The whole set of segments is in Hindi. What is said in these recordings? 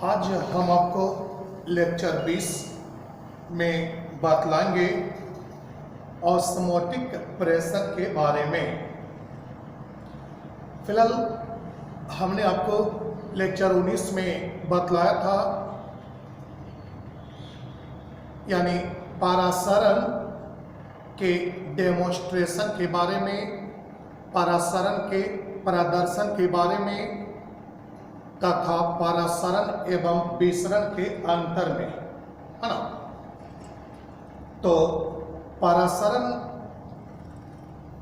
आज हम आपको लेक्चर 20 में बतलाएंगे ऑस्मोटिक प्रेशर के बारे में। फिलहाल हमने आपको लेक्चर 19 में बतलाया था, यानी परासरण के डेमोन्स्ट्रेशन के बारे में, परासरण के प्रदर्शन के बारे में तथा परासरण एवं विसरण के अंतर में, है ना। तो परासरण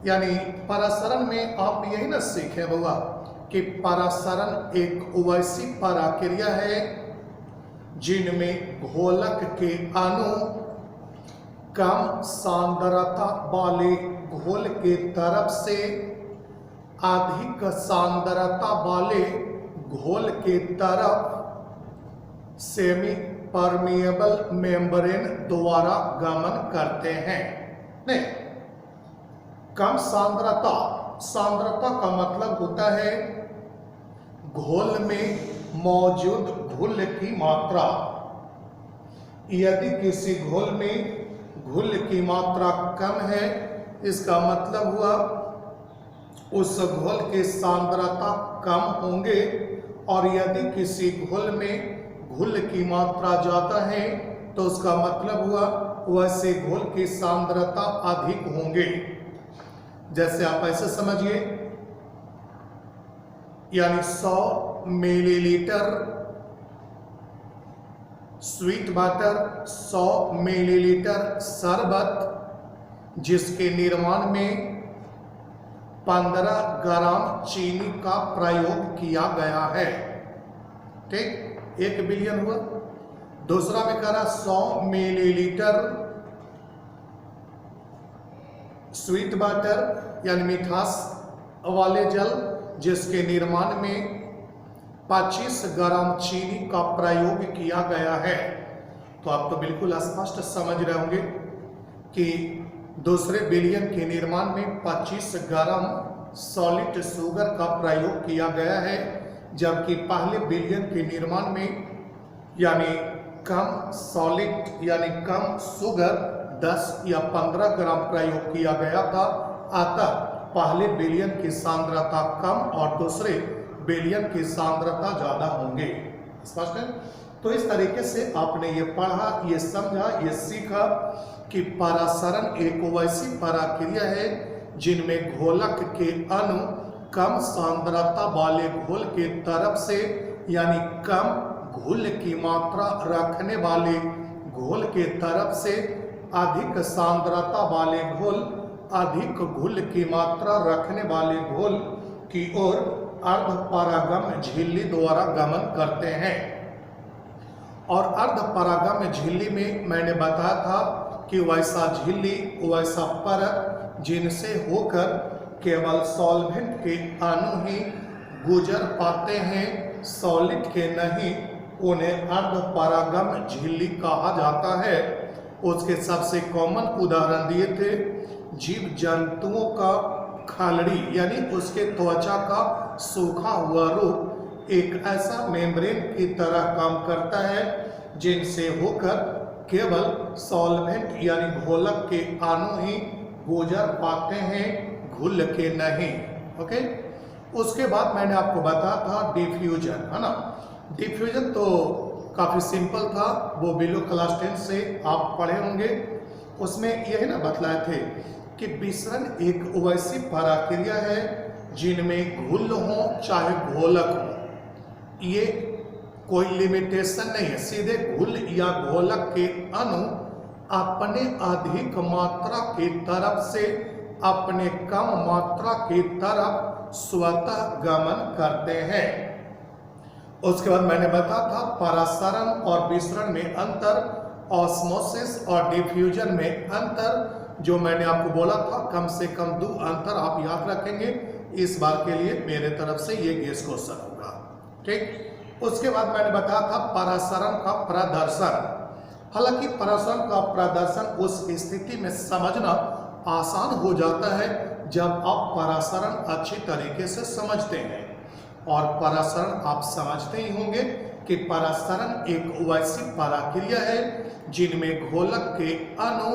यानी परासरण में आप यही ना सीखे होगा कि परासरण एक वैसी प्रक्रिया है जिनमें घोलक के अणु कम सांद्रता वाले घोल के तरफ से अधिक सांद्रता वाले घोल के तरफ सेमी परमिएबल मेम्ब्रेन द्वारा गमन करते हैं। नहीं, कम सांद्रता, सांद्रता का मतलब होता है घोल में मौजूद घुल की मात्रा। यदि किसी घोल में घुल की मात्रा कम है, इसका मतलब हुआ उस घोल की सांद्रता कम होंगे, और यदि किसी घोल में घुल की मात्रा ज्यादा है तो उसका मतलब हुआ वैसे घोल की सांद्रता अधिक होंगे। जैसे आप ऐसे समझिए, यानी 100 मिलीलीटर स्वीट वाटर, 100 मिलीलीटर शरबत, जिसके निर्माण में 15 ग्राम चीनी का प्रयोग किया गया है। ठीक, 1 बिलियन हुआ। दूसरा में कह रहा 100 मिलीलीटर स्वीट वाटर यानी मिठास वाले जल, जिसके निर्माण में 25 ग्राम चीनी का प्रयोग किया गया है। तो आप तो बिल्कुल स्पष्ट समझ रहे होंगे कि दूसरे बिलियन के निर्माण में 25 ग्राम सॉलिड शुगर का प्रयोग किया गया है, जबकि पहले बिलियन के निर्माण में यानी कम सॉलिड यानी कम शुगर 10 या 15 ग्राम प्रयोग किया गया था। अतः पहले बिलियन की सांद्रता कम और दूसरे बिलियन की सांद्रता ज्यादा होंगे। स्पष्ट है? तो इस तरीके से आपने ये पढ़ा, ये समझा, ये सीखा कि परासरण एक वैसी प्रक्रिया है जिनमें घोलक के अणु कम सांद्रता वाले घोल के तरफ से यानी कम घुल की मात्रा रखने वाले घोल के तरफ से अधिक सांद्रता वाले घोल, अधिक घुल की मात्रा रखने वाले घोल की ओर अर्धपरागम झिल्ली द्वारा गमन करते हैं। और अर्धपरागम झिल्ली में मैंने बताया था कि वैसा झिल्ली, वैसा परत जिनसे होकर केवल सॉल्वेंट के अणु ही गुजर पाते हैं, सॉलिड के नहीं, उन्हें अर्धपरागम झिल्ली कहा जाता है। उसके सबसे कॉमन उदाहरण दिए थे जीव जंतुओं का खलड़ी, यानी उसके त्वचा का सूखा हुआ रूप एक ऐसा मेम्ब्रेन की तरह काम करता है जिनसे होकर केवल सॉल्वेंट यानी घोलक के अणु ही गुजर पाते हैं, घुल के नहीं। ओके, उसके बाद मैंने आपको बताया था डिफ्यूजन, है ना। डिफ्यूजन तो काफी सिंपल था, वो बिलो क्लास 10 से आप पढ़े होंगे। उसमें यही ना बतलाए थे कि विसरण एक वैसी प्रक्रिया है जिनमें घुल हो चाहे घोलक हो, ये कोई लिमिटेशन नहीं है। सीधे घुल या घोलक के अणु अपने अधिक मात्रा की तरफ से अपने कम मात्रा की तरफ स्वतः गमन करते हैं। उसके बाद मैंने बताया था परासरण और विसरण में अंतर, ऑस्मोसिस और डिफ्यूजन में अंतर। जो मैंने आपको बोला था कम से कम 2 अंतर आप याद रखेंगे। इस बार के लिए मेरे तरफ से ये गेस क्वेश्चन होगा। ठीक, उसके बाद मैंने बताया था परासरण का प्रदर्शन। हालांकि परासरण का प्रदर्शन उस स्थिति में समझना आसान हो जाता है जब आप परासरण अच्छी तरीके से समझते हैं। और परासरण आप समझते ही होंगे कि परासरण एक वैसी प्रक्रिया है जिनमें घोलक के अणु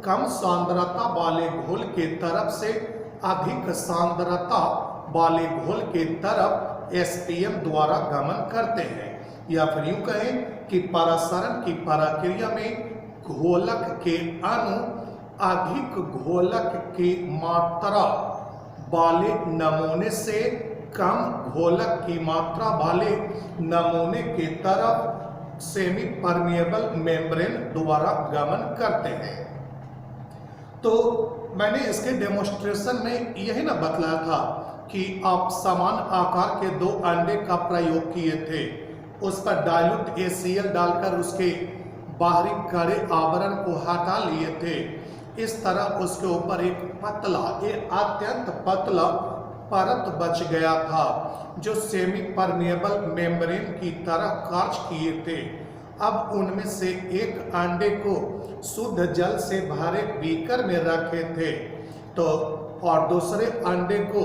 कम सांद्रता वाले घोल के तरफ से अधिक सांद्रता वाले घोल के तरफ एसपीएम द्वारा गमन करते हैं। या फिर यूं कहें कि परासरण की प्रक्रिया में घोलक के अणु अधिक घोलक की मात्रा वाले नमूने से कम घोलक की मात्रा वाले नमूने की तरफ सेमी परमिएबल मेम्ब्रेन द्वारा गमन करते हैं। तो मैंने इसके डेमोन्स्ट्रेशन में यही ना बतलाया था कि आप समान आकार के 2 अंडे का प्रयोग किए थे, उस पर डाइल्यूट HCl डालकर उसके बाहरी कड़े आवरण को हटा लिए थे। इस तरह उसके ऊपर एक अत्यंत पतला परत बच गया था जो सेमी परमिएबल मेम्ब्रेन की तरह कार्य किए थे। अब उनमें से एक अंडे को शुद्ध जल से भरे बीकर में रखे थे और दूसरे अंडे को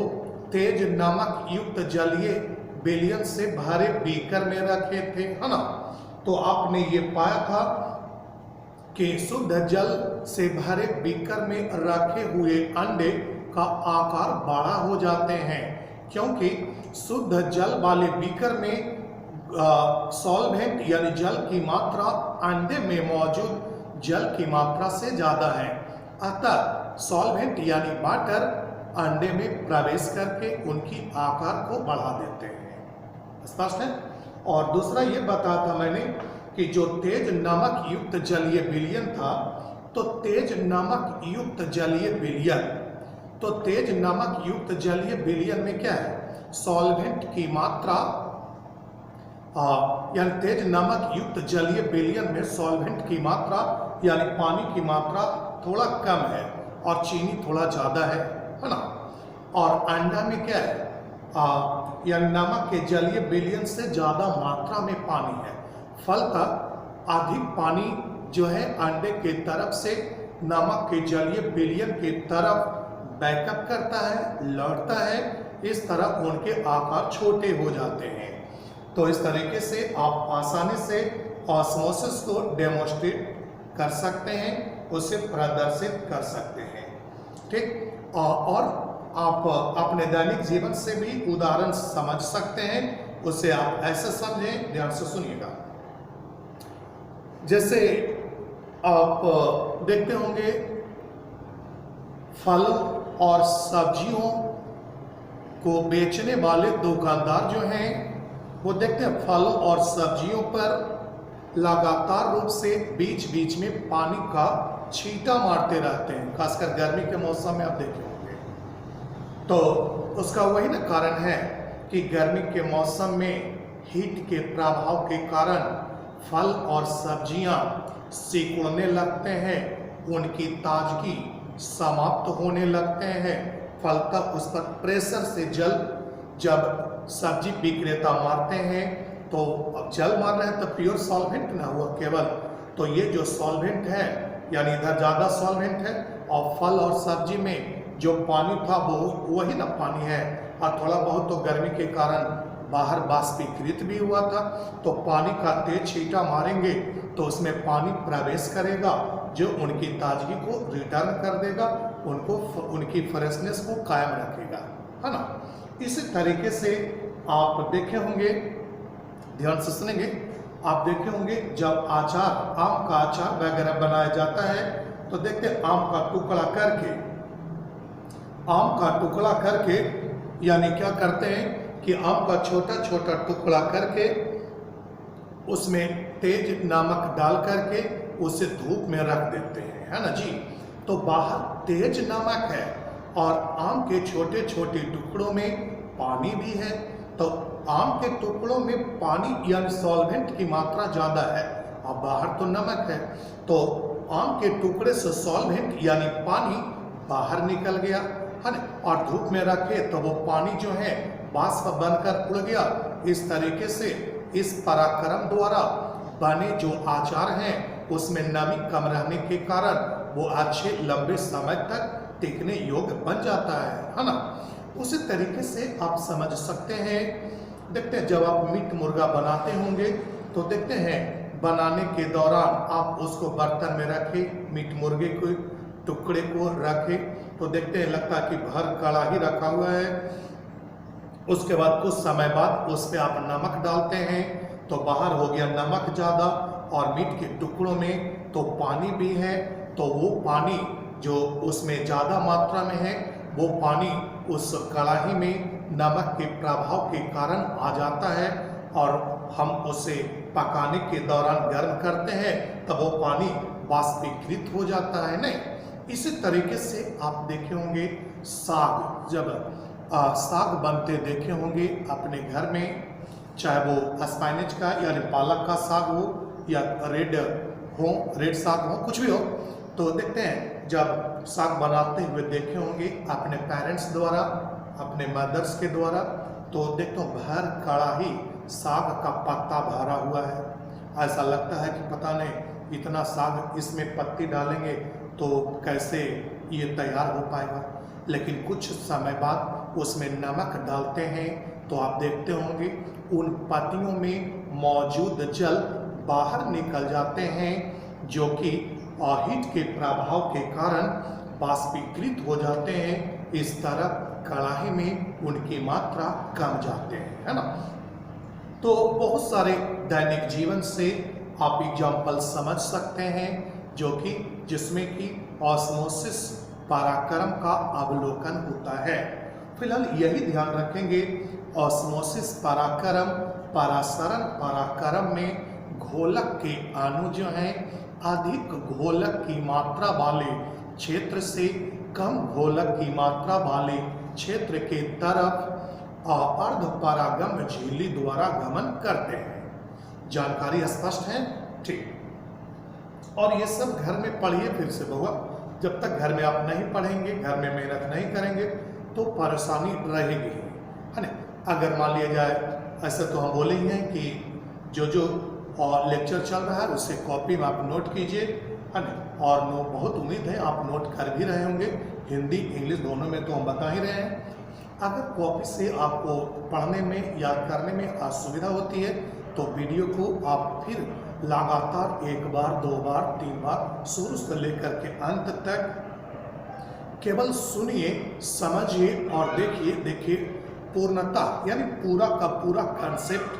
तेज नमक युक्त जलीय विलयन से भरे बीकर में रखे थे, है ना। तो आपने ये पाया था कि शुद्ध जल से भरे बीकर में रखे हुए अंडे का आकार बड़ा हो जाते हैं, क्योंकि शुद्ध जल वाले बीकर में सॉल्वेंट यानी जल की मात्रा अंडे में मौजूद जल की मात्रा से ज्यादा है। अतः सॉल्वेंट यानी वाटर अंडे में प्रवेश करके उनकी आकार को बढ़ा देते हैं। स्पष्ट है। और दूसरा ये बताया था मैंने कि जो तेज नमक युक्त जलीय विलयन था, तो तेज नमक युक्त जलीय विलयन में क्या है, सॉल्वेंट की मात्रा यानी तेज नमक युक्त जलीय विलयन में सॉल्वेंट की मात्रा यानी पानी की मात्रा थोड़ा कम है और चीनी थोड़ा ज्यादा है ना। और अंडा में क्या है, यानी नमक के जलीय विलयन से ज्यादा मात्रा में पानी है। फलतः अधिक पानी जो है अंडे के तरफ से नमक के जलीय विलयन के तरफ बैकअप करता है, लौटता है। इस तरह उनके आकार छोटे हो जाते हैं। तो इस तरीके से आप आसानी से ऑस्मोसिस को डेमोन्स्ट्रेट कर सकते हैं, उसे प्रदर्शित कर सकते हैं। ठीक। और आप अपने दैनिक जीवन से भी उदाहरण समझ सकते हैं, उसे आप ऐसे समझें, ध्यान से सुनिएगा। जैसे आप देखते होंगे फल और सब्जियों को बेचने वाले दुकानदार जो हैं, वो देखते हैं फल और सब्जियों पर लगातार रूप से बीच बीच में पानी का छींटा मारते रहते हैं, खासकर गर्मी के मौसम में आप देखे होंगे। तो उसका वही ना कारण है कि गर्मी के मौसम में हीट के प्रभाव के कारण फल और सब्जियां सिकुड़ने लगते हैं, उनकी ताजगी समाप्त होने लगते हैं। फलतः उस पर प्रेशर से जब सब्जी विक्रेता मारते हैं, तो अब जल मार रहे हैं तो प्योर सॉल्वेंट ना हुआ केवल, तो ये जो सॉल्वेंट है यानी इधर ज़्यादा सॉल्वेंट है और फल और सब्जी में जो पानी था वो वही ना पानी है, और थोड़ा बहुत तो गर्मी के कारण बाहर बाष्पीकृत भी हुआ था। तो पानी का तेज छींटा मारेंगे तो उसमें पानी प्रवेश करेगा जो उनकी ताजगी को रिटर्न कर देगा, उनकी फ्रेशनेस को कायम रखेगा, है ना। इसी तरीके से आप देखे होंगे, ध्यान से सुनेंगे, आप देखे होंगे जब अचार, आम का अचार वगैरह बनाया जाता है तो देखते हैं आम का टुकड़ा करके यानी क्या करते हैं कि आम का छोटा छोटा टुकड़ा करके उसमें तेज नमक डाल करके उसे धूप में रख देते हैं, है ना जी। तो बाहर तेज नमक है और आम के छोटे छोटे टुकड़ों में पानी भी है, तो आम के टुकड़ों में पानी यानी सॉल्वेंट की मात्रा ज़्यादा है और बाहर तो नमक है। तो आम के टुकड़े से सॉल्वेंट यानी पानी बाहर निकल गया, है ना, और धूप में रखे तो वो पानी जो है बाष्प बनकर उड़ गया। इस तरीके से इस पराक्रम द्वारा बने जो आचार हैं उसमें नमी कम रहने के कारण वो अच्छे लंबे समय तक टिकने योग्य बन जाता है ना। उसी तरीके से आप समझ सकते हैं। देखते हैं जब आप मीट मुर्गा बनाते होंगे तो देखते हैं बनाने के दौरान आप उसको बर्तन में रखें, मीट मुर्गे को टुकड़े को रखें तो देखते हैं लगता है कि भर कढ़ाई रखा हुआ है। उसके बाद कुछ समय बाद उस पर आप नमक डालते हैं तो बाहर हो गया नमक ज़्यादा, और मीट के टुकड़ों में तो पानी भी है, तो वो पानी जो उसमें ज़्यादा मात्रा में है वो पानी उस कढ़ाई में नमक के प्रभाव के कारण आ जाता है, और हम उसे पकाने के दौरान गर्म करते हैं तब वो पानी वाष्पीकृत हो जाता है। नहीं, इसी तरीके से आप देखे होंगे साग, जब साग बनते देखे होंगे अपने घर में, चाहे वो स्पाइनेच का या पालक का साग हो या रेड साग हो, कुछ भी हो, तो देखते हैं जब साग बनाते हुए देखे होंगे अपने पेरेंट्स द्वारा, अपने मदर्स के द्वारा, तो देखते हो भर कढ़ाई साग का पत्ता भरा हुआ है। ऐसा लगता है कि पता नहीं इतना साग इसमें पत्ती डालेंगे तो कैसे ये तैयार हो पाएगा, लेकिन कुछ समय बाद उसमें नमक डालते हैं तो आप देखते होंगे उन पत्तियों में मौजूद जल बाहर निकल जाते हैं, जो कि हीट के प्रभाव के कारण वाष्पीकृत हो जाते हैं। इस तरह कढ़ाई में उनकी मात्रा कम जाते हैं, है ना। तो बहुत सारे दैनिक जीवन से आप एग्जाम्पल समझ सकते हैं जो कि जिसमें कि ऑस्मोसिस पराक्रम का अवलोकन होता है। फिलहाल यही ध्यान रखेंगे, ऑस्मोसिस पराक्रम परासरण पराक्रम में घोलक के अणु जो हैं अधिक घोलक की मात्रा वाले क्षेत्र से कम घोलक की मात्रा वाले क्षेत्र के तरफ अर्धपरागम झिल्ली द्वारा गमन करते हैं। जानकारी स्पष्ट है? ठीक। और ये सब घर में पढ़िए फिर से बहुआ, जब तक घर में आप नहीं पढ़ेंगे, घर में मेहनत नहीं करेंगे तो परेशानी रहेगी, है ना। अगर मान लिया जाए, ऐसे तो हम बोले ही हैं कि जो लेक्चर चल रहा है उससे कॉपी में आप नोट कीजिए, है ना। और बहुत उम्मीद है आप नोट कर भी रहे होंगे, हिंदी इंग्लिश दोनों में तो हम बता ही रहे हैं। अगर कॉपी से आपको पढ़ने में याद करने में असुविधा होती है तो वीडियो को आप फिर लगातार 1 बार 2 बार 3 बार शुरू से लेकर के अंत तक केवल सुनिए, समझिए और देखिए पूर्णता यानी पूरा का पूरा कंसेप्ट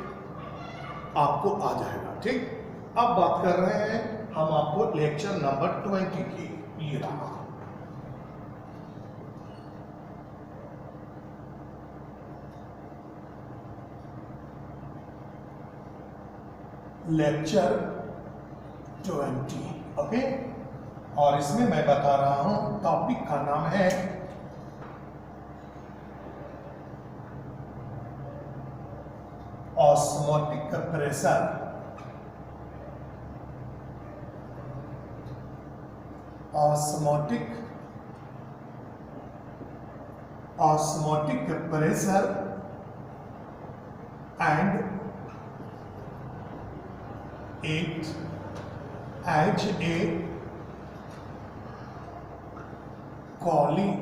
आपको आ जाएगा। ठीक, अब बात कर रहे हैं हम आपको लेक्चर नंबर 20 की। ये रहा लेक्चर 20, ओके। और इसमें मैं बता रहा हूं टॉपिक का नाम है osmotic pressure. Osmotic pressure and it as a colligative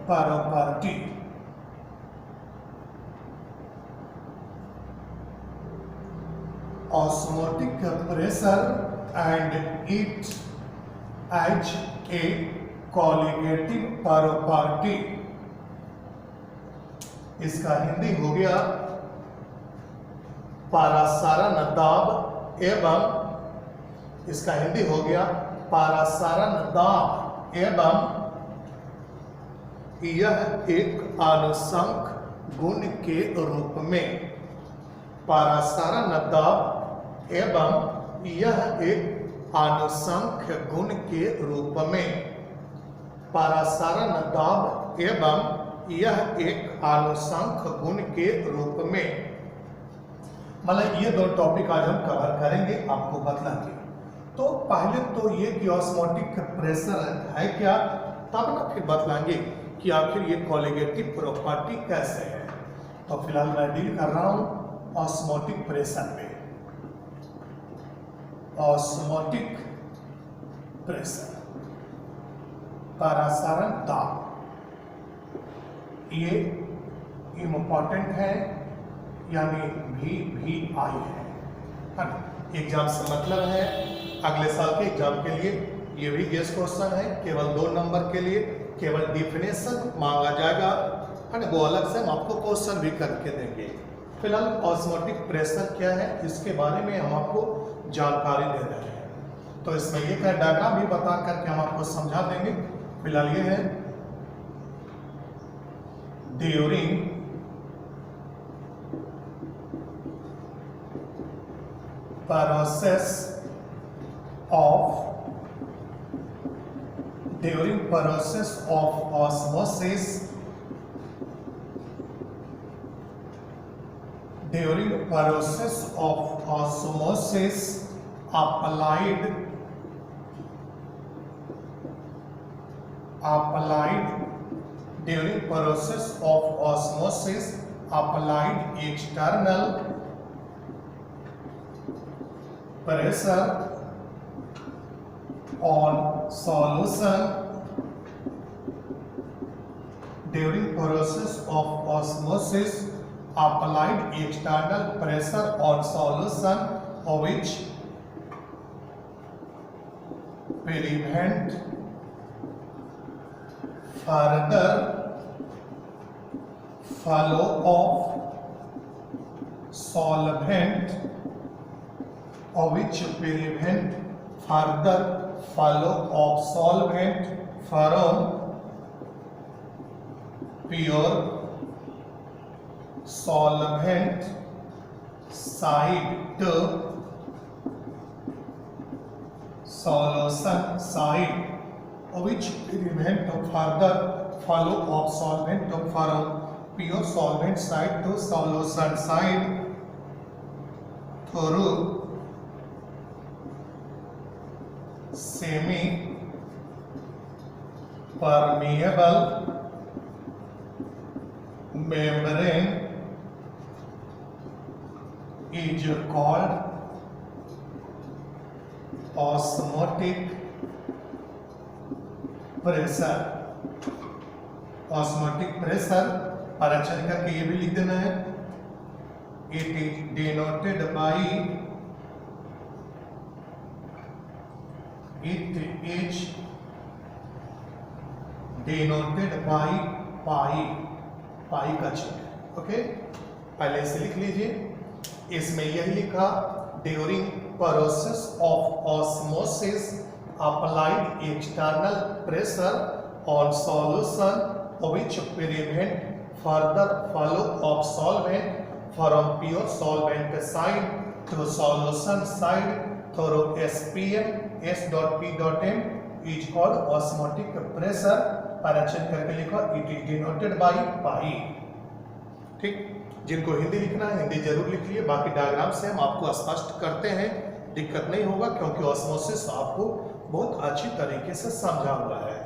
property. Osmotic pressure and it as a colligative property. इसका हिंदी हो गया पारासारण दाब एवं, इसका हिंदी हो गया पारासारण दाब एवं यह एक अनुसंक गुण के रूप में, पारासारण दाब एवं यह एक अनुसंख्य गुण के रूप में, पारासारण दाब एवं यह एक अनुसंख्य गुण के रूप में। मतलब ये 2 टॉपिक आज हम कवर करेंगे, आपको बतलाएंगे। तो पहले तो ये कि ऑस्मोटिक प्रेशर है क्या, तब ना फिर बतलाएंगे कि आखिर ये कॉलिगेटिव प्रॉपर्टी कैसे है। तो फिलहाल मैं डील कर रहा हूं ऑस्मोटिक प्रेशर पे। ऑस्मोटिक प्रेशर, पारासारण दाब, ये इम्पोर्टेंट है यानी VVI है ना। एग्जाम से मतलब है अगले साल के एग्जाम के लिए ये भी गेस क्वेश्चन है, केवल 2 नंबर के लिए केवल डिफिनेशन मांगा जाएगा है ना, वो अलग से हम आपको क्वेश्चन भी करके देंगे। फिलहाल ऑस्मोटिक प्रेशर क्या है इसके बारे में हम आपको जानकारी दे रहे हैं, तो इसमें ये का डायग्राम भी बता करके हम आपको समझा देंगे। फिलहाल ये है during process of osmosis, applied external pressure on solution during process of osmosis, applied external pressure on solution which prevent further flow of solvent from pure solvent side to solution side, which prevent further flow of solvent from pure solvent side to solution side through semi permeable membrane is called osmotic pressure। osmotic pressure आरक्षण करके ये भी लिख देना है, it is denoted by पाई का चिन्ह। ओके, पहले से लिख लीजिए। इसमें यही लिखा during process of osmosis applied external pressure on solution which prevent further flow of solvent from pure solvent side to solution side through SPM S.P.M is called osmotic pressure। आरक्षण करके लिखो it is denoted by पाई। ठीक, जिनको हिंदी लिखना है हिंदी जरूर लिखिए, बाकी डायग्राम से हम आपको स्पष्ट करते हैं, दिक्कत नहीं होगा क्योंकि ऑस्मोसिस आपको बहुत अच्छी तरीके से समझा हुआ है।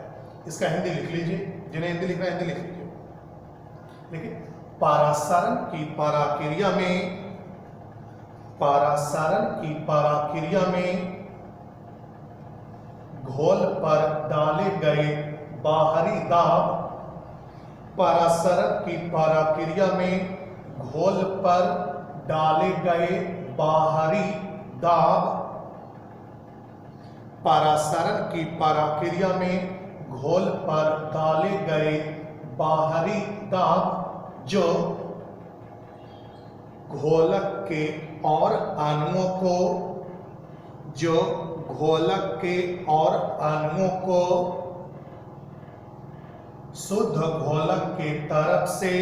इसका हिंदी लिख लीजिए, जिन्हें हिंदी लिखना है हिंदी लिख लीजिए। देखिए, परासरण की पराक्रिया में घोल पर डाले गए बाहरी दाब, परासरण की पराक्रिया में घोल पर डाले गए बाहरी दाब, परासरण की पराक्रिया में घोल पर डाले गए बाहरी दाब जो घोलक के और अणुओं को शुद्ध घोलक के तरफ से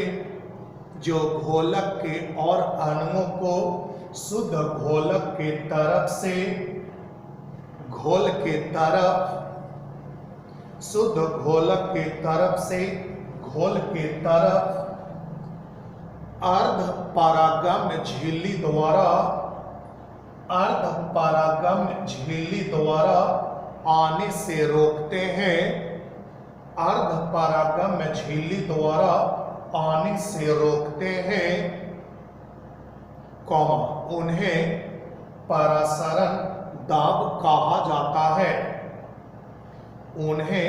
शुद्ध घोलक के तरफ से घोल के तरफ शुद्ध घोलक के तरफ से घोल के तरफ अर्ध परागम्य झिल्ली द्वारा आने से रोकते हैं। अर्ध परागम्य झिल्ली द्वारा आने से रोकते हैं, उन्हें परासरण दाब कहा जाता है। उन्हें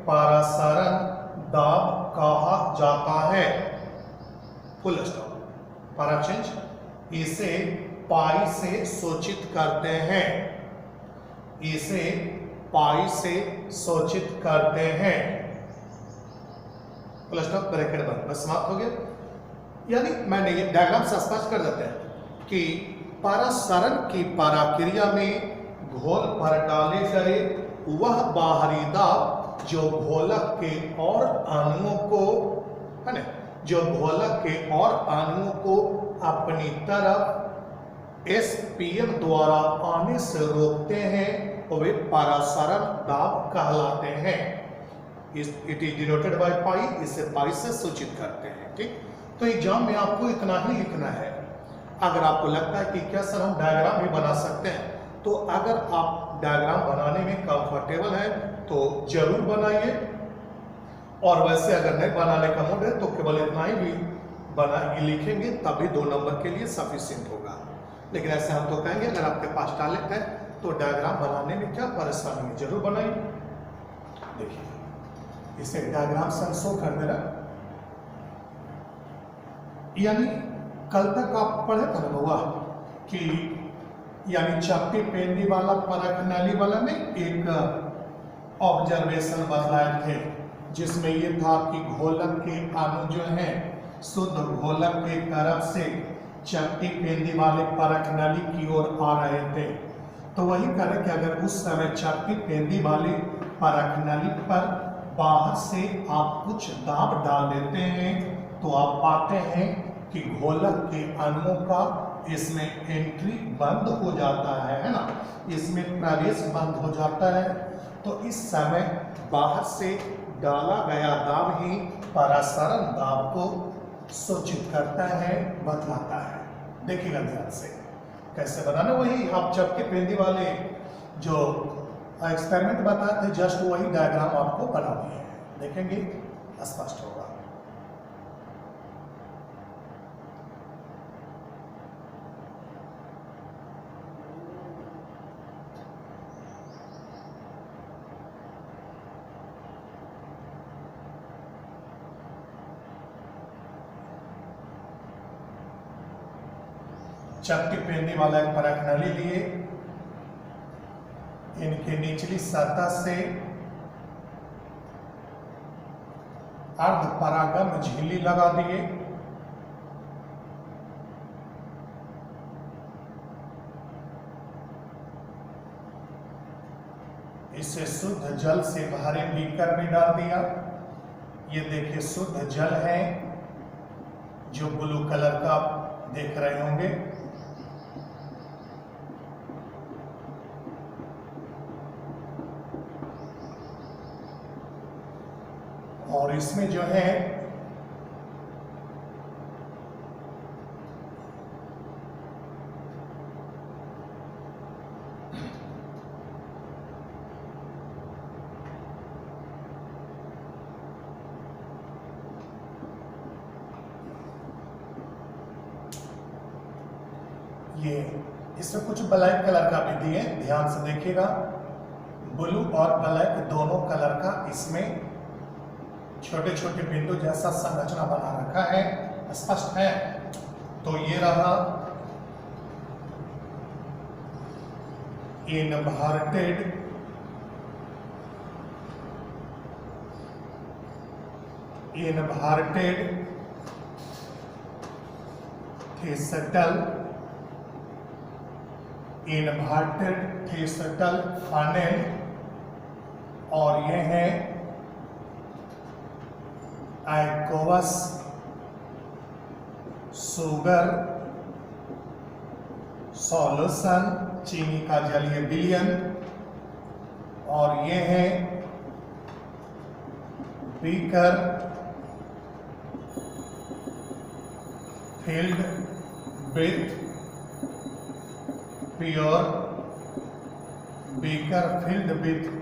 परासरण दाब कहा जाता है। Full stop. Para change. इसे पाई से सूचित करते हैं। इसे पाई से सूचित करते हैं। फुल स्टॉप, ब्रैकेट बंद, बस समाप्त हो गया। यानी मैंने ये डायग्राम से स्पष्ट कर देते हैं कि परासरण की पराक्रिया में घोल पर डाले गए वह बाहरी दाब जो घोलक के और अणुओं को, है ना, जो घोलक के और अणुओं को अपनी तरफ एसपीएम द्वारा आने से रोकते हैं, वे परासरण दाब कहलाते हैं। It is denoted by pi, इसे पाई से सूचित करते हैं। ठीक, तो एग्जाम में आपको इतना ही लिखना है। अगर आपको लगता है कि क्या सर हम डायग्राम भी बना सकते हैं, तो अगर आप डायग्राम बनाने में कंफर्टेबल है तो जरूर बनाइए, और वैसे अगर नहीं बनाने का मूड है तो केवल इतना ही भी बना लिखेंगे तब भी 2 नंबर के लिए सफिशिएंट होगा। लेकिन ऐसे हम तो कहेंगे अगर आपके पास टैलेंट है तो डायग्राम बनाने में क्या परेशानी है, जरूर बनाइए। देखिए इसे डायग्राम से शो कर दे रहा, यानी कल तक आप पढ़े थे ना हुआ कि यानी चपटी पेंदी वाला परख नली वाला में एक ऑब्जर्वेशन बतलाए थे, जिसमें ये था कि घोलक के अणु जो हैं शुद्ध घोलक के तरफ से चपटी पेंदी वाले परख नली की ओर आ रहे थे। तो वही करें कि अगर उस समय चपटी पेंदी वाले परख नली पर बाहर से आप कुछ दाब डाल देते हैं तो आप पाते हैं कि घोलक के अणुओं का इसमें एंट्री बंद हो जाता है ना, इसमें प्रवेश बंद हो जाता है। तो इस समय बाहर से डाला गया दाब ही परासरण दाब को सूचित करता है, बतलाता है। देखिएगा ध्यान से कैसे बनाना, वही आप चपटी पेंदी वाले जो एक्सपेरिमेंट बताए थे जस्ट वही डायग्राम आपको बना दिए हैं, देखेंगे स्पष्ट होगा। चपटी पेंदी वाला एक परख नली लिए, इनके निचली सतह से अर्ध परागम झिल्ली लगा दिए। इसे शुद्ध जल से भरे बीकर में डाल दिया। ये देखिए शुद्ध जल है जो ब्लू कलर का देख रहे होंगे। और इसमें जो है ये इसमें कुछ ब्लैक कलर का भी दिए, ध्यान से देखिएगा। ब्लू और ब्लैक दोनों कलर का इसमें छोटे छोटे बिंदु जैसा संरचना बना रखा है, स्पष्ट है। तो ये रहा इनवर्टेड थिस्टल फनेल, और ये है एक्वस सुगर सॉल्यूशन, चीनी का जलीय विलयन, और ये है beaker filled with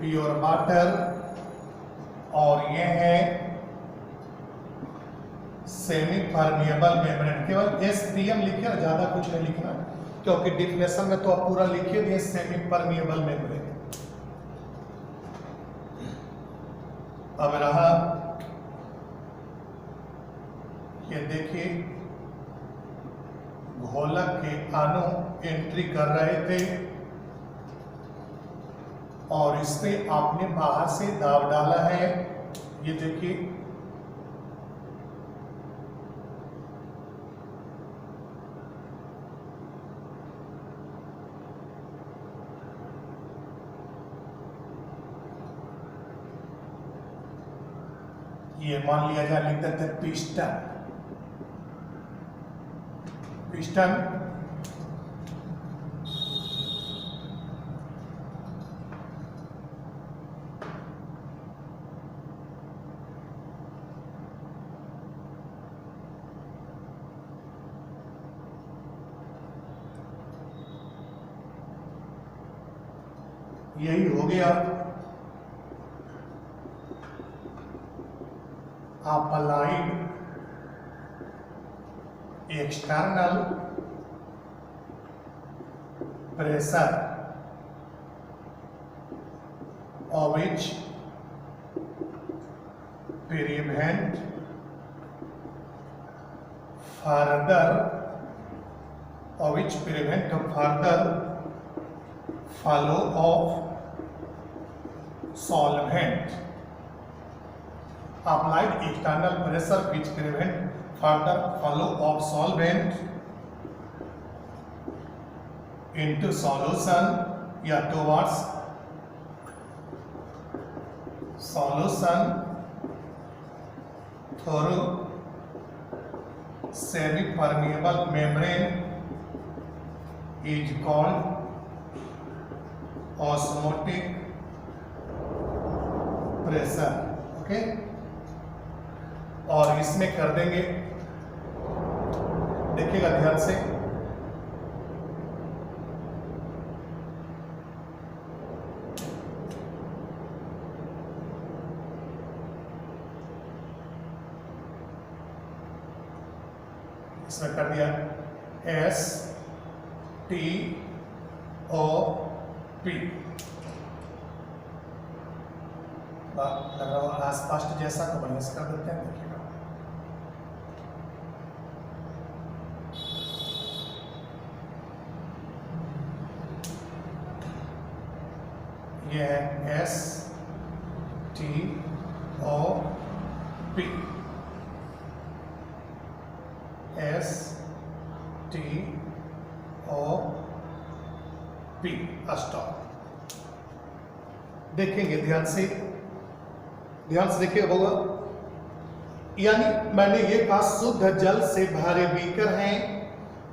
pure water, और ये है सेमी परमिएबल मेम्ब्रेन। केवल एसपीएम लिखिए और ज्यादा कुछ नहीं लिखना, क्योंकि डिफिनेशन में तो आप पूरा लिखिए दिए सेमी परमिएबल मेम्ब्रेन। अब रहा ये देखिए घोलक के अणु एंट्री कर रहे थे और इसमें आपने बाहर से दाब डाला है। ये देखिए ये मान लिया जाए, लिख देते पिस्टन। पिस्टन यही हो गया applied external pressure of which prevent further flow of solvent. Applied external pressure which prevent further flow of solvent into solution या towards solution through semi-permeable membrane is called osmotic pressure. Okay? और इसमें कर देंगे, देखिएगा ध्यान से, इसमें कर दिया STOP। आसपास जैसा तो बढ़िया से कर देते हैं, देखिएगा ये है STOP। STOP stop. देखेंगे ध्यान से देखिए होगा, यानी मैंने ये कहा शुद्ध जल से भरे बीकर हैं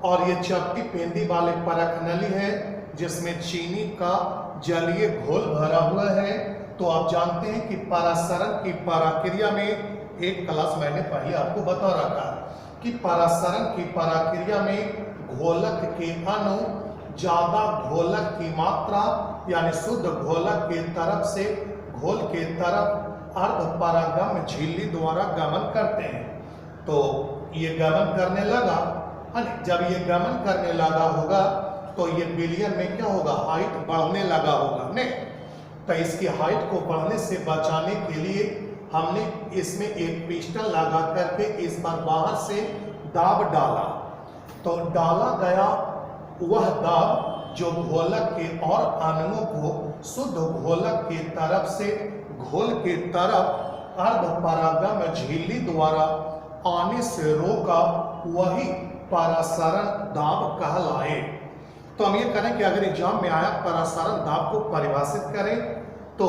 और ये चपटी पेंदी वाले परख नली है जिसमें चीनी का जलीय घोल भरा हुआ है। तो आप जानते हैं कि परासरण की प्रक्रिया में, एक क्लास मैंने पहले आपको बता रखा कि परासरण की प्रक्रिया में घोलक के अणु ज्यादा घोलक की मात्रा यानी शुद्ध घोलक के तरफ से घोल के तरफ अर्धपरागम झिल्ली द्वारा गमन करते हैं। तो ये गमन करने लगा, जब ये गमन करने लगा होगा तो ये बिलियन में क्या होगा, हाइट बढ़ने लगा होगा नहीं। तो इसकी हाइट को बढ़ने से बचाने के लिए हमने इसमें एक पिस्टन लगा करके इस पर बाहर से दाब डाला। तो डाला गया वह दाब जो घोलक के और अणुओं को शुद्ध घोलक के तरफ से घोल के तरफ अर्धपरागम झिल्ली द्वारा आने से रोका, वही परासरण दाब कहलाए। तो हम ये करें कि अगर एग्जाम में आया परासरण दाब को परिभाषित करें तो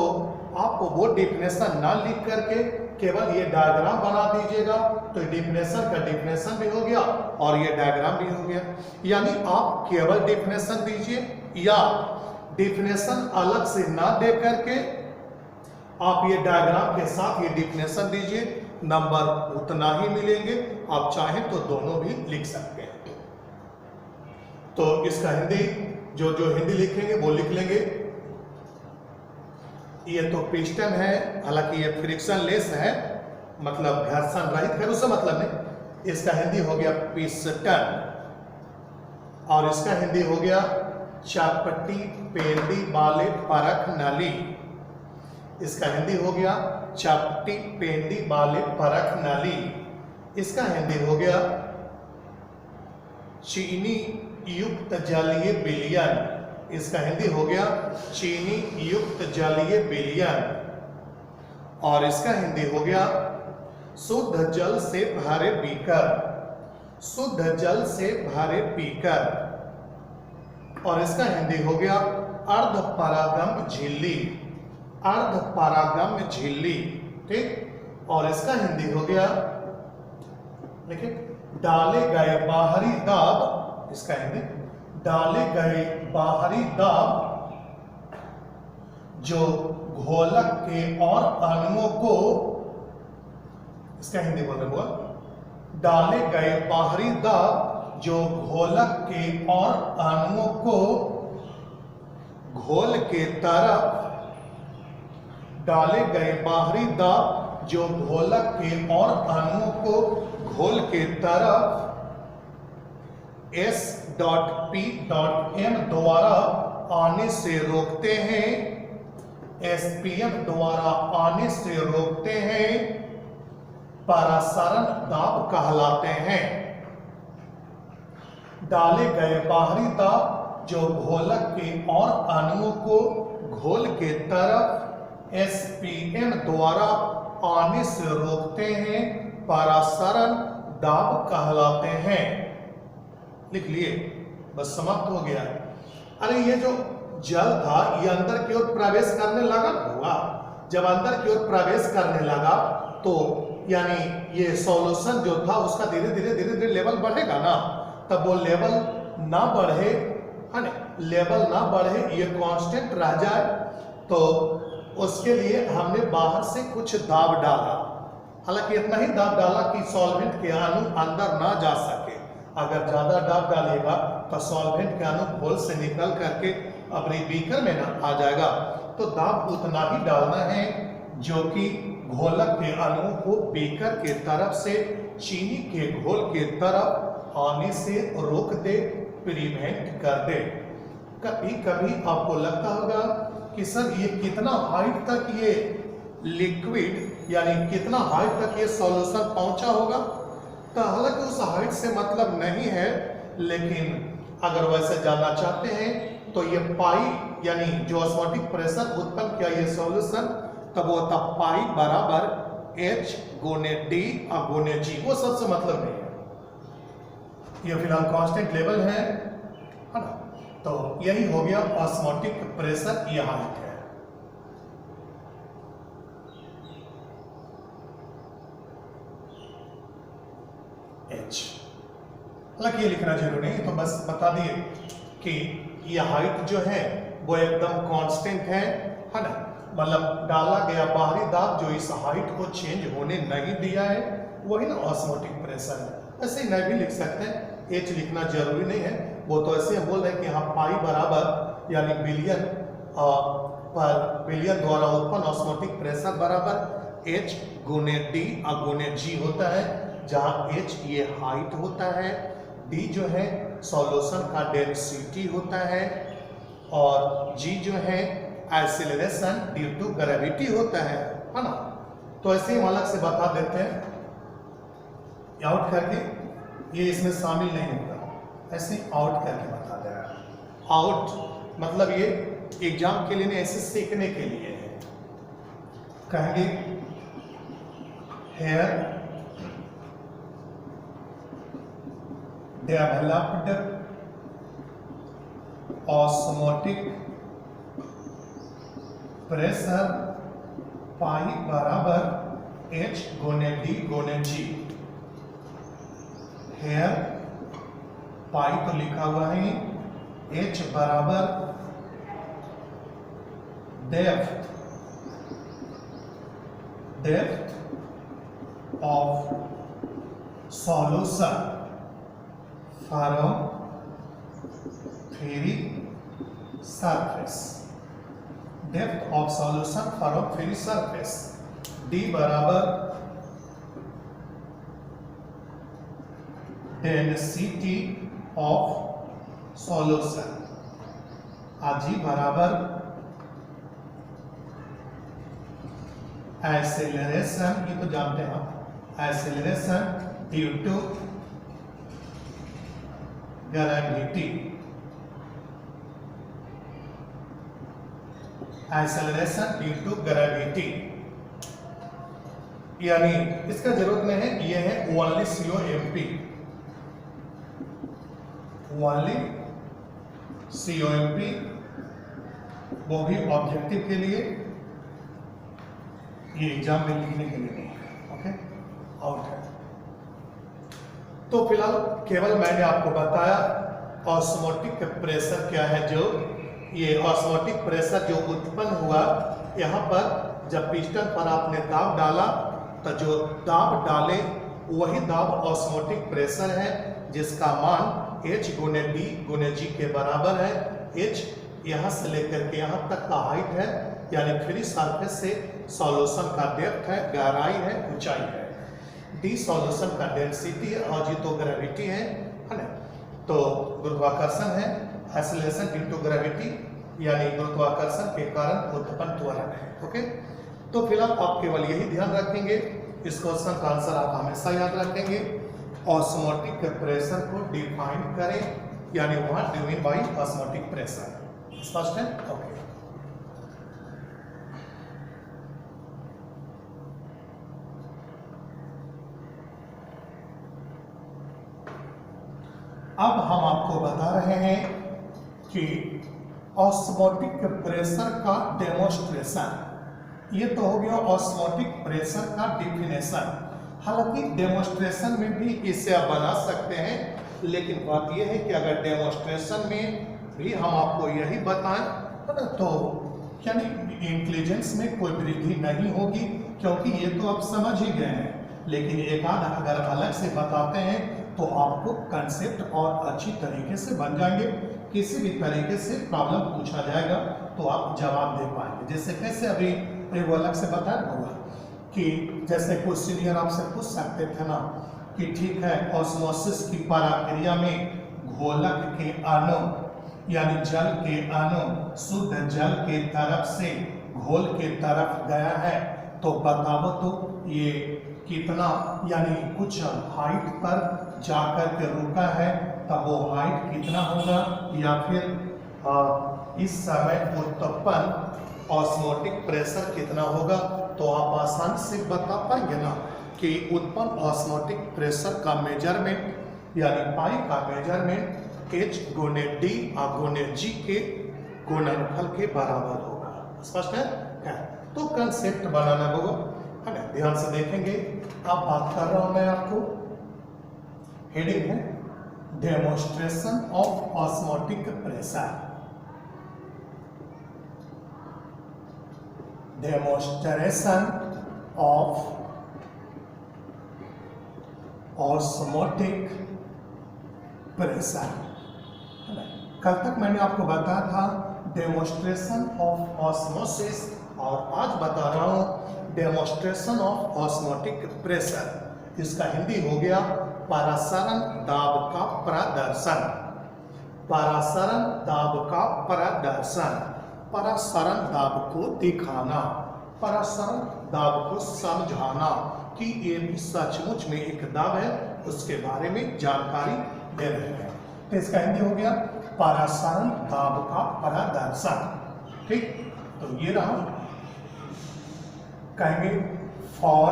आपको वो डेफिनेशन ना लिख करके केवल ये डायग्राम बना दीजिएगा। तो डेफिनेशन का डेफिनेशन भी हो गया और ये डायग्राम भी हो गया। यानी आप केवल डेफिनेशन दीजिए या डेफिनेशन अलग से ना दे करके आप ये डायग्राम के साथ ये डेफिनेशन दीजिए, नंबर उतना ही मिलेंगे। आप चाहें तो दोनों भी लिख सकते हैं। तो इसका हिंदी जो हिंदी लिखेंगे वो लिख लेंगे। ये तो पिस्टन है, हालांकि ये फ्रिक्शन लेस है, मतलब घर्षण रहित है, उससे मतलब नहीं। इसका हिंदी हो गया पिस्टन और इसका हिंदी हो गया चपटी पेंदी वाले परख नली। इसका हिंदी हो गया चपटी पेंदी वाले परख नली। इसका हिंदी हो गया चीनी युक्त जलीय विलयन। इसका हिंदी हो गया चीनी युक्त जलीय विलयन। और इसका हिंदी हो गया शुद्ध जल से भरे बीकर। शुद्ध जल से भरे बीकर। और इसका हिंदी हो गया अर्ध परागम झिल्ली। अर्ध परागम झिल्ली। ठीक। और इसका हिंदी हो गया देखिए डाले गए बाहरी दाब। इसका हिंदी डाले गए बाहरी दाब जो घोलक के और अणुओं को, इसका हिंदी बोल रहे हुआ डाले गए बाहरी दाब जो घोलक के और अणुओं को घोल के तरफ, डाले गए बाहरी दाब जो घोलक के और अणुओं को घोल के तरफ S.P.M द्वारा आने से रोकते हैं। SPM द्वारा आने से रोकते हैं, परासरण दाब कहलाते हैं। डाले गए बाहरी दाब जो घोलक के और अणुओं को घोल के तरफ SPM द्वारा आने से रोकते हैं, परासरण दाब कहलाते हैं। लिख लिए, बस समाप्त हो गया। अरे ये जो जल था ये अंदर की ओर प्रवेश करने लगा हुआ। जब अंदर की ओर प्रवेश करने लगा तो यानी ये सॉल्यूशन जो था उसका धीरे धीरे लेवल बढ़ेगा ना। तब वो लेवल ना बढ़े, है ना, लेवल ना बढ़े, ये कांस्टेंट रह जाए, तो उसके लिए हमने बाहर से कुछ दाब डाला। हालांकि इतना ही दाब डाला कि सॉल्वेंट के अणु अंदर ना जा सके। अगर ज्यादा दाब डालेगा तो सॉल्वेंट के अणु घोल से निकल करके अपनी बीकर में ना आ जाएगा। तो दाब उतना ही डालना है जो कि घोलक के अणुओं को बीकर के तरफ से चीनी के घोल के तरफ आने से रोक दे, प्रिवेंट कर दे। कभी कभी आपको लगता होगा कि सर ये कितना हाइट तक ये लिक्विड यानी कितना हाइट तक ये सॉल्यूशन पहुंचा होगा। तो हालांकि उस हाइट से मतलब नहीं है, लेकिन अगर वैसे जानना चाहते हैं तो ये पाई यानी जो ऑस्मोटिक प्रेशर उत्पन्न किया ये सॉल्यूशन, तब वो था पाई बराबर H गुने D और गुने G। वो सबसे मतलब नहीं है, ये फिलहाल कांस्टेंट लेवल है ना। तो यही हो गया ऑस्मोटिक प्रेशर, ये हाइट है। H, हालांकि ये लिखना जरूरी नहीं, तो बस बता दिए कि ये हाइट जो है वो एकदम कांस्टेंट है ना। मतलब डाला गया बाहरी दाब जो इस हाइट को चेंज होने नहीं दिया है, वही ना ऑस्मोटिक प्रेशर है। ऐसे ही नहीं भी लिख सकते हैं, H लिखना जरूरी नहीं है। वो तो ऐसे बोल रहे हैं कि हाँ पाई बराबर यानी बिलियन पर बिलियन द्वारा उत्पन्न ऑस्मोटिक प्रेशर बराबर H गुने D और गुने G होता है, जहाँ H ये हाइट होता है, D जो है सॉल्यूशन का डेंसिटी होता है, और G जो है एक्सेलरेशन ड्यू टू ग्रेविटी होता है ना। तो ऐसे ही अलग से बता देते हैं आउट करके, ये इसमें शामिल नहीं होगा, ऐसे आउट करके बता दे रहा है। आउट मतलब ये एग्जाम के लिए नहीं, ऐसे सीखने के लिए है। कहेंगे here developed osmotic pressure pi बराबर H गुने D गुने G। हेयर पाई तो लिखा हुआ है, H बराबर depth of solution from free surface. Depth of solution from free surface. D बराबर डेंसिटी ऑफ सॉल्यूशन। G बराबर एक्सेलरेशन, ये तो जानते हैं हम, acceleration due to gravity, acceleration due to gravity, यानी इसका जरूरत नहीं है, ये है ओनली COMP, ओनली COMP, वो भी ऑब्जेक्टिव के लिए, ये एग्जाम में लिखने के लिए नहीं है। ओके, आउट है। तो फिलहाल केवल मैंने आपको बताया ऑस्मोटिक प्रेशर क्या है, जो ये ऑस्मोटिक प्रेशर जो उत्पन्न हुआ यहाँ पर जब पिस्टन पर आपने दाब डाला, तो जो दाब डाले वही दाब ऑस्मोटिक प्रेशर है, जिसका मान H गुने D गुने G के बराबर है। H यहाँ से लेकर के यहाँ तक का हाइट है, यानी फ्री सरफेस से सॉल्यूशन का डेप्थ है, गहराई है, ऊंचाई है। D सॉल्यूशन का डेंसिटी है और G तो ग्रेविटी है ना। तो गुरुत्वाकर्षण है, एक्सेलरेशन ड्यू टू ग्रेविटी, यानी गुरुत्वाकर्षण के कारण उत्पन्न त्वरण है। ओके, तो फिलहाल आप केवल यही ध्यान रखेंगे, इस क्वेश्चन का आंसर आप हमेशा याद रखेंगे। ऑस्मोटिक प्रेशर को डिफाइन करें, यानी what do mean by osmotic pressure. स्पष्ट है? ओके। अब हम आपको बता रहे हैं कि ऑस्मोटिक प्रेशर का डेमोस्ट्रेशन। ये तो हो गया ऑस्मोटिक प्रेशर का डिफिनेशन। हालांकि डेमोस्ट्रेशन में भी इसे आप बना सकते हैं, लेकिन बात यह है कि अगर डेमोस्ट्रेशन में भी हम आपको यही बताएं तो यानी इंटेलिजेंस में कोई वृद्धि नहीं होगी, क्योंकि ये तो आप समझ ही गए हैं। लेकिन एक आध अगर अलग से बताते हैं तो आपको कंसेप्ट और अच्छी तरीके से बन जाएंगे। किसी भी तरीके से प्रॉब्लम पूछा जाएगा तो आप जवाब दे पाएंगे। जैसे कैसे अभी वो अलग से बताया होगा कि जैसे कोई सीनियर आपसे पूछ सकते थे ना कि ठीक है, ऑस्मोसिस की प्रक्रिया में घोलक के अणु यानी जल के अणु शुद्ध जल के तरफ से घोल के तरफ गया है, तो बताओ तो ये कितना, यानी कुछ हाइट पर जाकर के रुका है, तब वो हाइट कितना होगा, या फिर इस समय उत्पन्न ऑस्मोटिक प्रेशर कितना होगा। तो आप आसानी से बता पाएंगे ना कि उत्पन्न ऑस्मोटिक प्रेशर का मेजरमेंट यानी पाई का मेजरमेंट H गुने D और गुने G के गुणनफल के बराबर होगा। स्पष्ट है क्या? तो कंसेप्ट बनाना होगा, है ना, ध्यान से देखेंगे। अब बात कर रहा हूं मैं आपको, हेडिंग है demonstration of osmotic pressure. Demonstration of osmotic pressure. कल तक मैंने आपको बताया था डेमोस्ट्रेशन ऑफ ऑस्मोसिस, और आज बता रहा हूं डेमोस्ट्रेशन ऑफ ऑस्मोटिक प्रेशर। इसका हिंदी हो गया परासरण दाब का प्रदर्शन। परासरण दाब का प्रदर्शन, परासरण दाब को दिखाना, परासरण दाब को समझाना कि ये भी सचमुच में एक दाब है, उसके बारे में जानकारी दे रहे हैं। तो इसका हिंदी हो गया परासरण दाब का प्रदर्शन। ठीक, तो ये रहा, कहेंगे for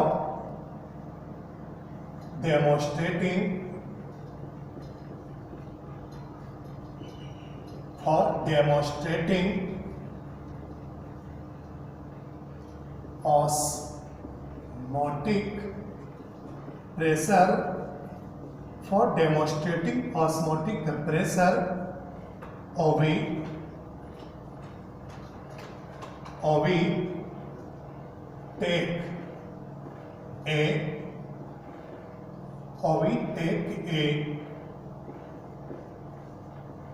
demonstrating osmotic pressure, for demonstrating osmotic pressure we take a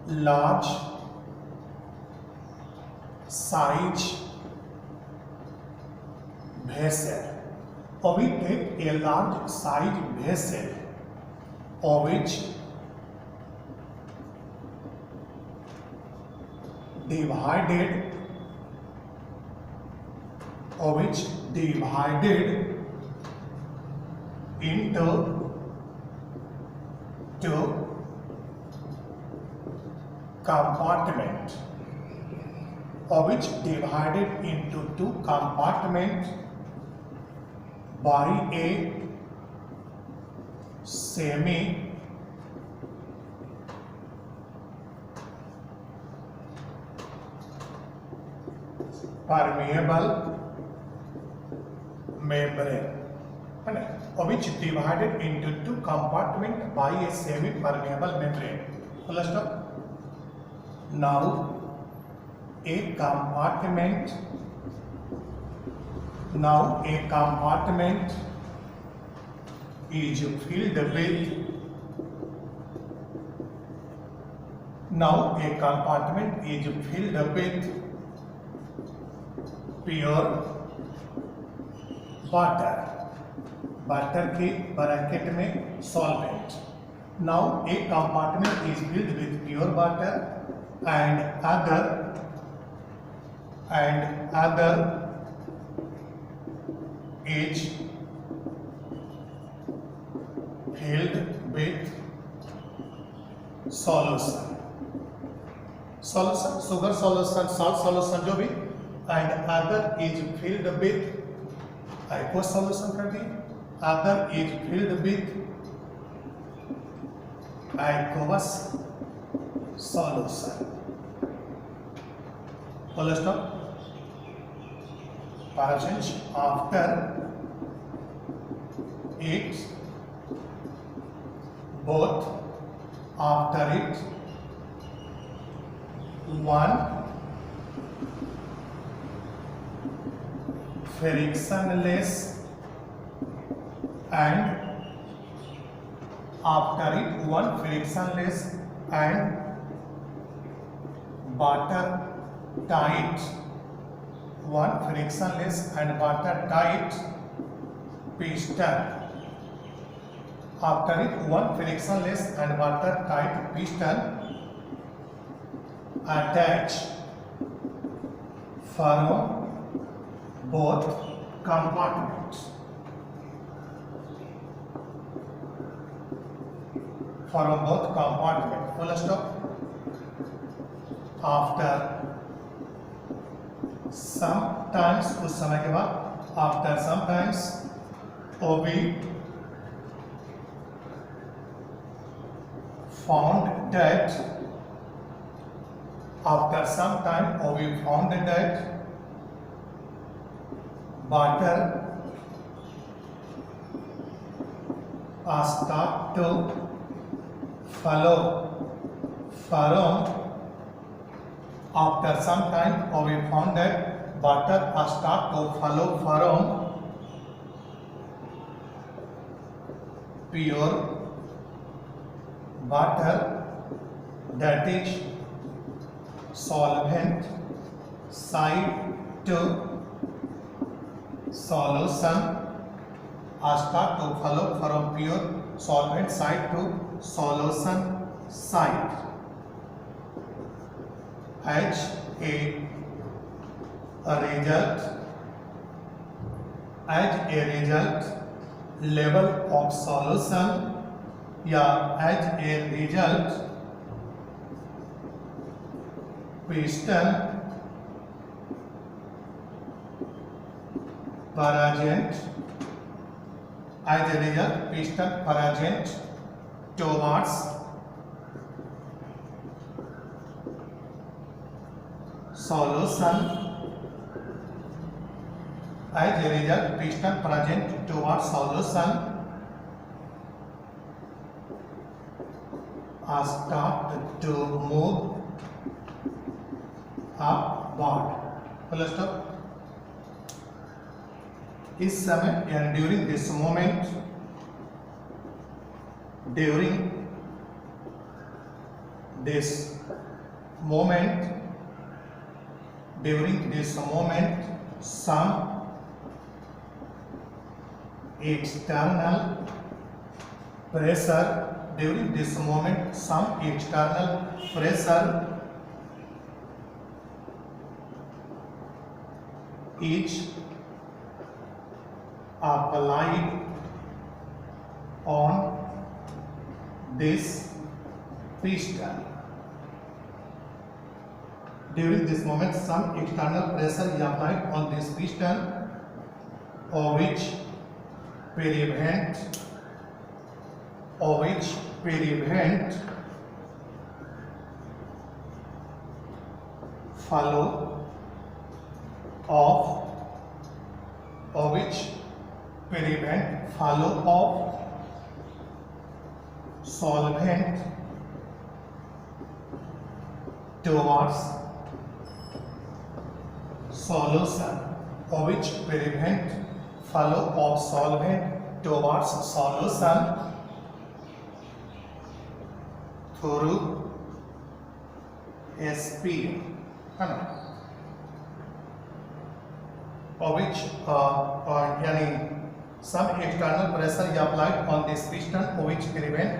large size vessel, or we take a large size vessel of which divided into to compartment, of which divided into two compartments by a semi permeable membrane, of which divided into two compartments by a semi permeable membrane. Full stop. Now a compartment is filled with pure water, water के ब्रैकेट में solvent. Now a compartment is filled with pure water and other is filled with solution, sugar solution, salt solution जो भी, and other is filled with aqueous solution कर दी, other is filled with aqueous solution. Full stop. Passage after it one frictionless and watertight piston. After it, one frictionless and watertight piston attached from both compartments. Full stop. After sometimes, कुछ समय के बाद, after sometimes OB found that water start to follow from. After some time, we found that water start to follow from pure water, that is solvent, side to solution, start to follow from pure solvent side to solution side. As a result, level of solution as a result piston present towards solution. As a result, piston present towards solution start to move upward. Full stop. इस समय यानी during this moment some external pressure is applied on this piston. During this moment, some external pressure is applied on this piston, which prevent flow of solvent towards solution, through SPM, है ना, which यानी some external pressure is applied on this piston which prevent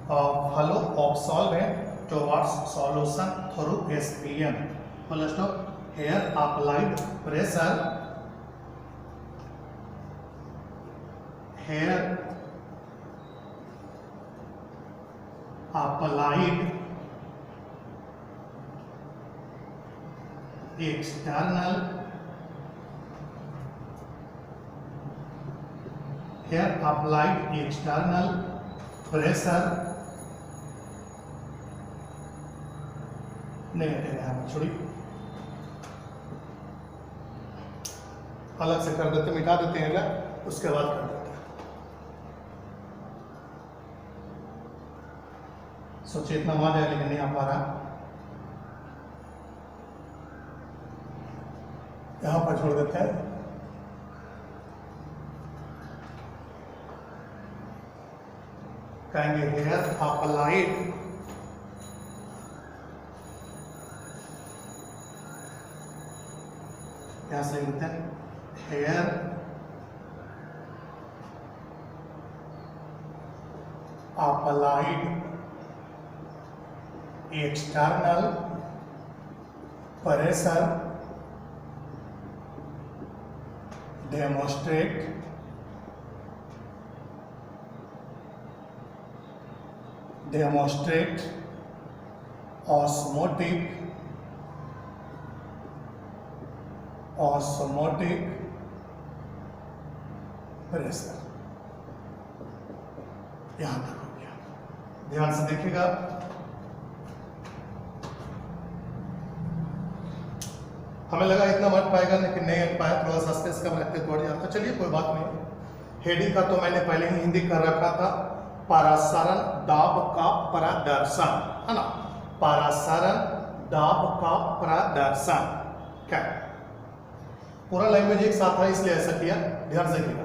flow of solvent towards solution through SPM. Full stop. Here applied pressure, external pressure नहीं हटेगा, छोड़िए, अलग से कर देते, मिटा देते हैं, उसके बाद कर देते हैं। सोचिए इतना आ जाए, लेकिन नहीं आ पा रहा। यहां पर छोड़ देते हैं। कहेंगे हेयर अप्लाइड यहां से लिखते हैं here applied external pressure demonstrate osmotic pressure. यहां तक हो गया, ध्यान से देखिएगा। हमें लगा इतना मत पाएगा, लेकिन नहीं हट पाया, थोड़ा सा स्पेस कम रखते थोड़ा जाता। चलिए कोई बात नहीं। हेडिंग का तो मैंने पहले ही हिंदी कर रखा था, पारासरण दाब का प्रदर्शन, है ना, पारासरण दाब का प्रदर्शन। क्या पूरा लैंग्वेज एक साथ है, इसलिए ऐसा किया, ध्यान से लिखा,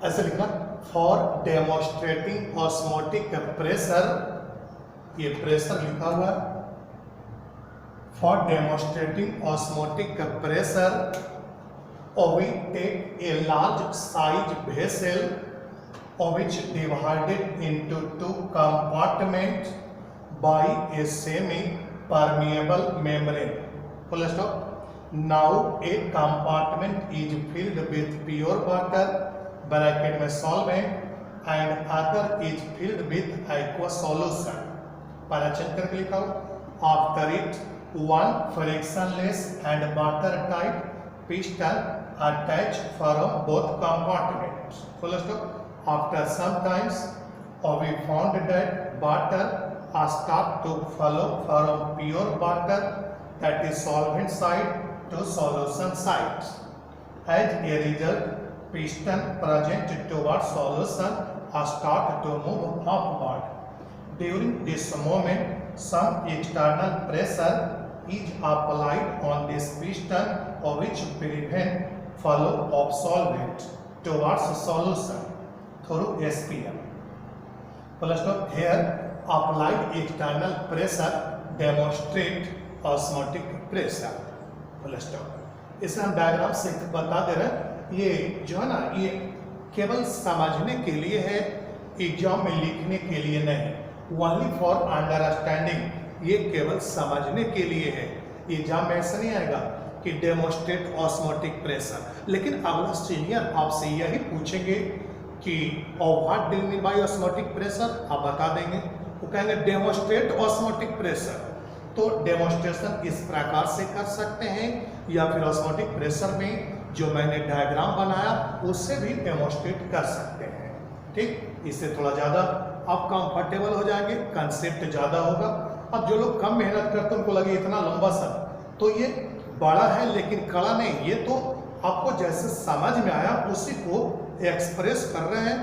ऐसे लिखा फॉर डेमोन्स्ट्रेटिंग ऑस्मोटिक प्रेशर, ये प्रेशर लिखा हुआ है, for demonstrating osmotic pressure, we take a large size vessel which divided into two compartments by a semi-permeable membrane. Full stop. Now a compartment is filled with pure water (bracket में solvent) and other is filled with aqueous solution. पाराचन करके लिखा हो। After it, one frictionless and watertight piston attached from both compartments. Full stop. After some time, we found that water started to flow from pure water, that is solvent side, to solution side. As a result, piston present towards solution started to move upward. During this moment, some external pressure is applied on this piston, which prevent flow of solvent towards solution through SPM. Full stop. Here applied external pressure demonstrate osmotic pressure. Full stop. इसे हम डायग्राम से बता दे रहे हैं। ये जो है ना, ये केवल समझने के लिए है, एग्जाम में लिखने के लिए नहीं। ओनली फॉर अंडरस्टैंडिंग, ये केवल समझने के लिए है। एग्जाम में ऐसा नहीं आएगा कि डेमोन्स्ट्रेट ऑस्मोटिक प्रेशर, लेकिन अगला सीनियर आपसे यही पूछेंगे कि what do you mean by osmotic pressure, आप बता देंगे। वो कहेंगे डेमोस्ट्रेट ऑस्मोटिक प्रेशर, तो डेमोस्ट्रेशन इस प्रकार से कर सकते हैं, या फिर ऑस्मोटिक प्रेशर में जो मैंने डायग्राम बनाया उससे भी डेमोस्ट्रेट कर सकते हैं। ठीक, इससे थोड़ा ज़्यादा आप कंफर्टेबल हो जाएंगे, कंसेप्ट ज़्यादा होगा। अब जो लोग कम मेहनत करते हैं उनको लगे इतना लंबा सा, तो ये बड़ा है लेकिन कड़ा नहीं, ये तो आपको जैसे समझ में आया उसी को एक्सप्रेस कर रहे हैं,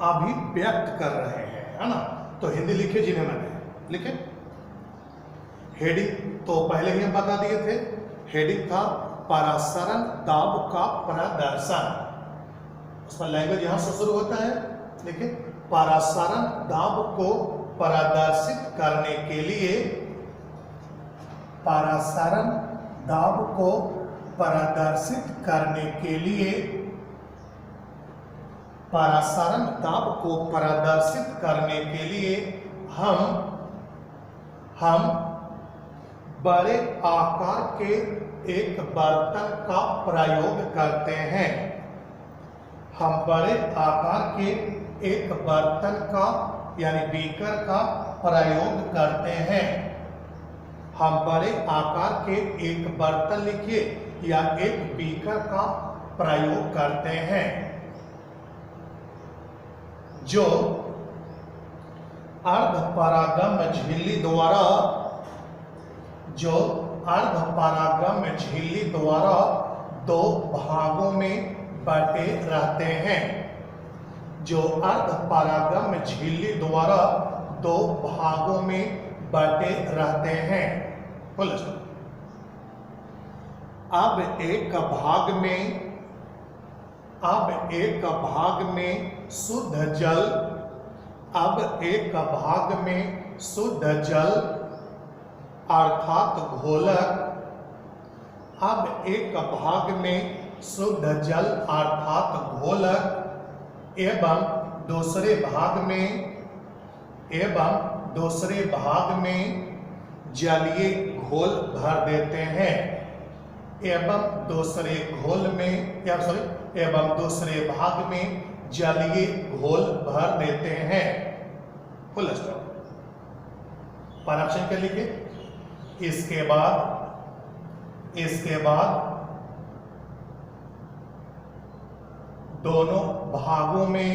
अभिव्यक्त कर रहे हैं, है ना। तो हिंदी लिखे जिन्हें मैंने लिखे। हेडिंग तो पहले ही हम बता दिए थे, हेडिंग था परासरण दाब का प्रदर्शन। उसका लैंग्वेज यहां से शुरू होता है, देखिए परासरण दाब को प्रदर्शित करने के लिए, परासरण दाब को प्रदर्शित करने के लिए, परासरण दाब को प्रदर्शित करने के लिए हम बड़े आकार के एक बर्तन का प्रयोग करते हैं। हम बड़े आकार के एक बर्तन का यानी बीकर का प्रयोग करते हैं। हम बड़े आकार के एक बर्तन लिखिए या एक बीकर का प्रयोग करते हैं जो अर्धपरागम झिल्ली द्वारा, जो अर्धपरागम झिल्ली द्वारा दो भागों में बटे रहते हैं, जो अर्धपरागम झिल्ली द्वारा दो भागों में बटे रहते हैं। अब एक भाग में शुद्ध जल, अब एक भाग में शुद्ध जल अर्थात घोलक, अब एक भाग में शुद्ध जल अर्थात घोलक एवं दूसरे भाग में जलीय घोल भर देते हैं, एवं दूसरे भाग में जलीय घोल भर देते हैं। Full stop. परीक्षण के लिखे। इसके बाद दोनों भागों में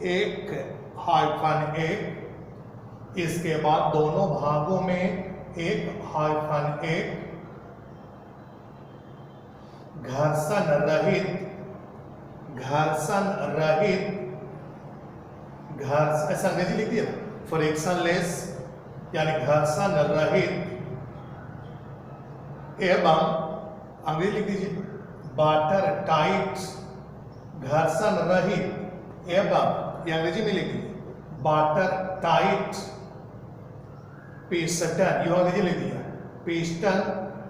एक हाइफन एक, इसके बाद दोनों भागों में एक हाइफन एक घर्षण रहित ऐसा अंग्रेजी लिख दिया, फ्रिक्शनलेस यानी घर्षण रहित एवं अंग्रेजी लिख दीजिए वाटर टाइट, घर्षण रहित एवं अंग्रेजी में लिख दीजिए वाटर टाइट पिस्टन, ये अंग्रेजी लिख दिया, पिस्टन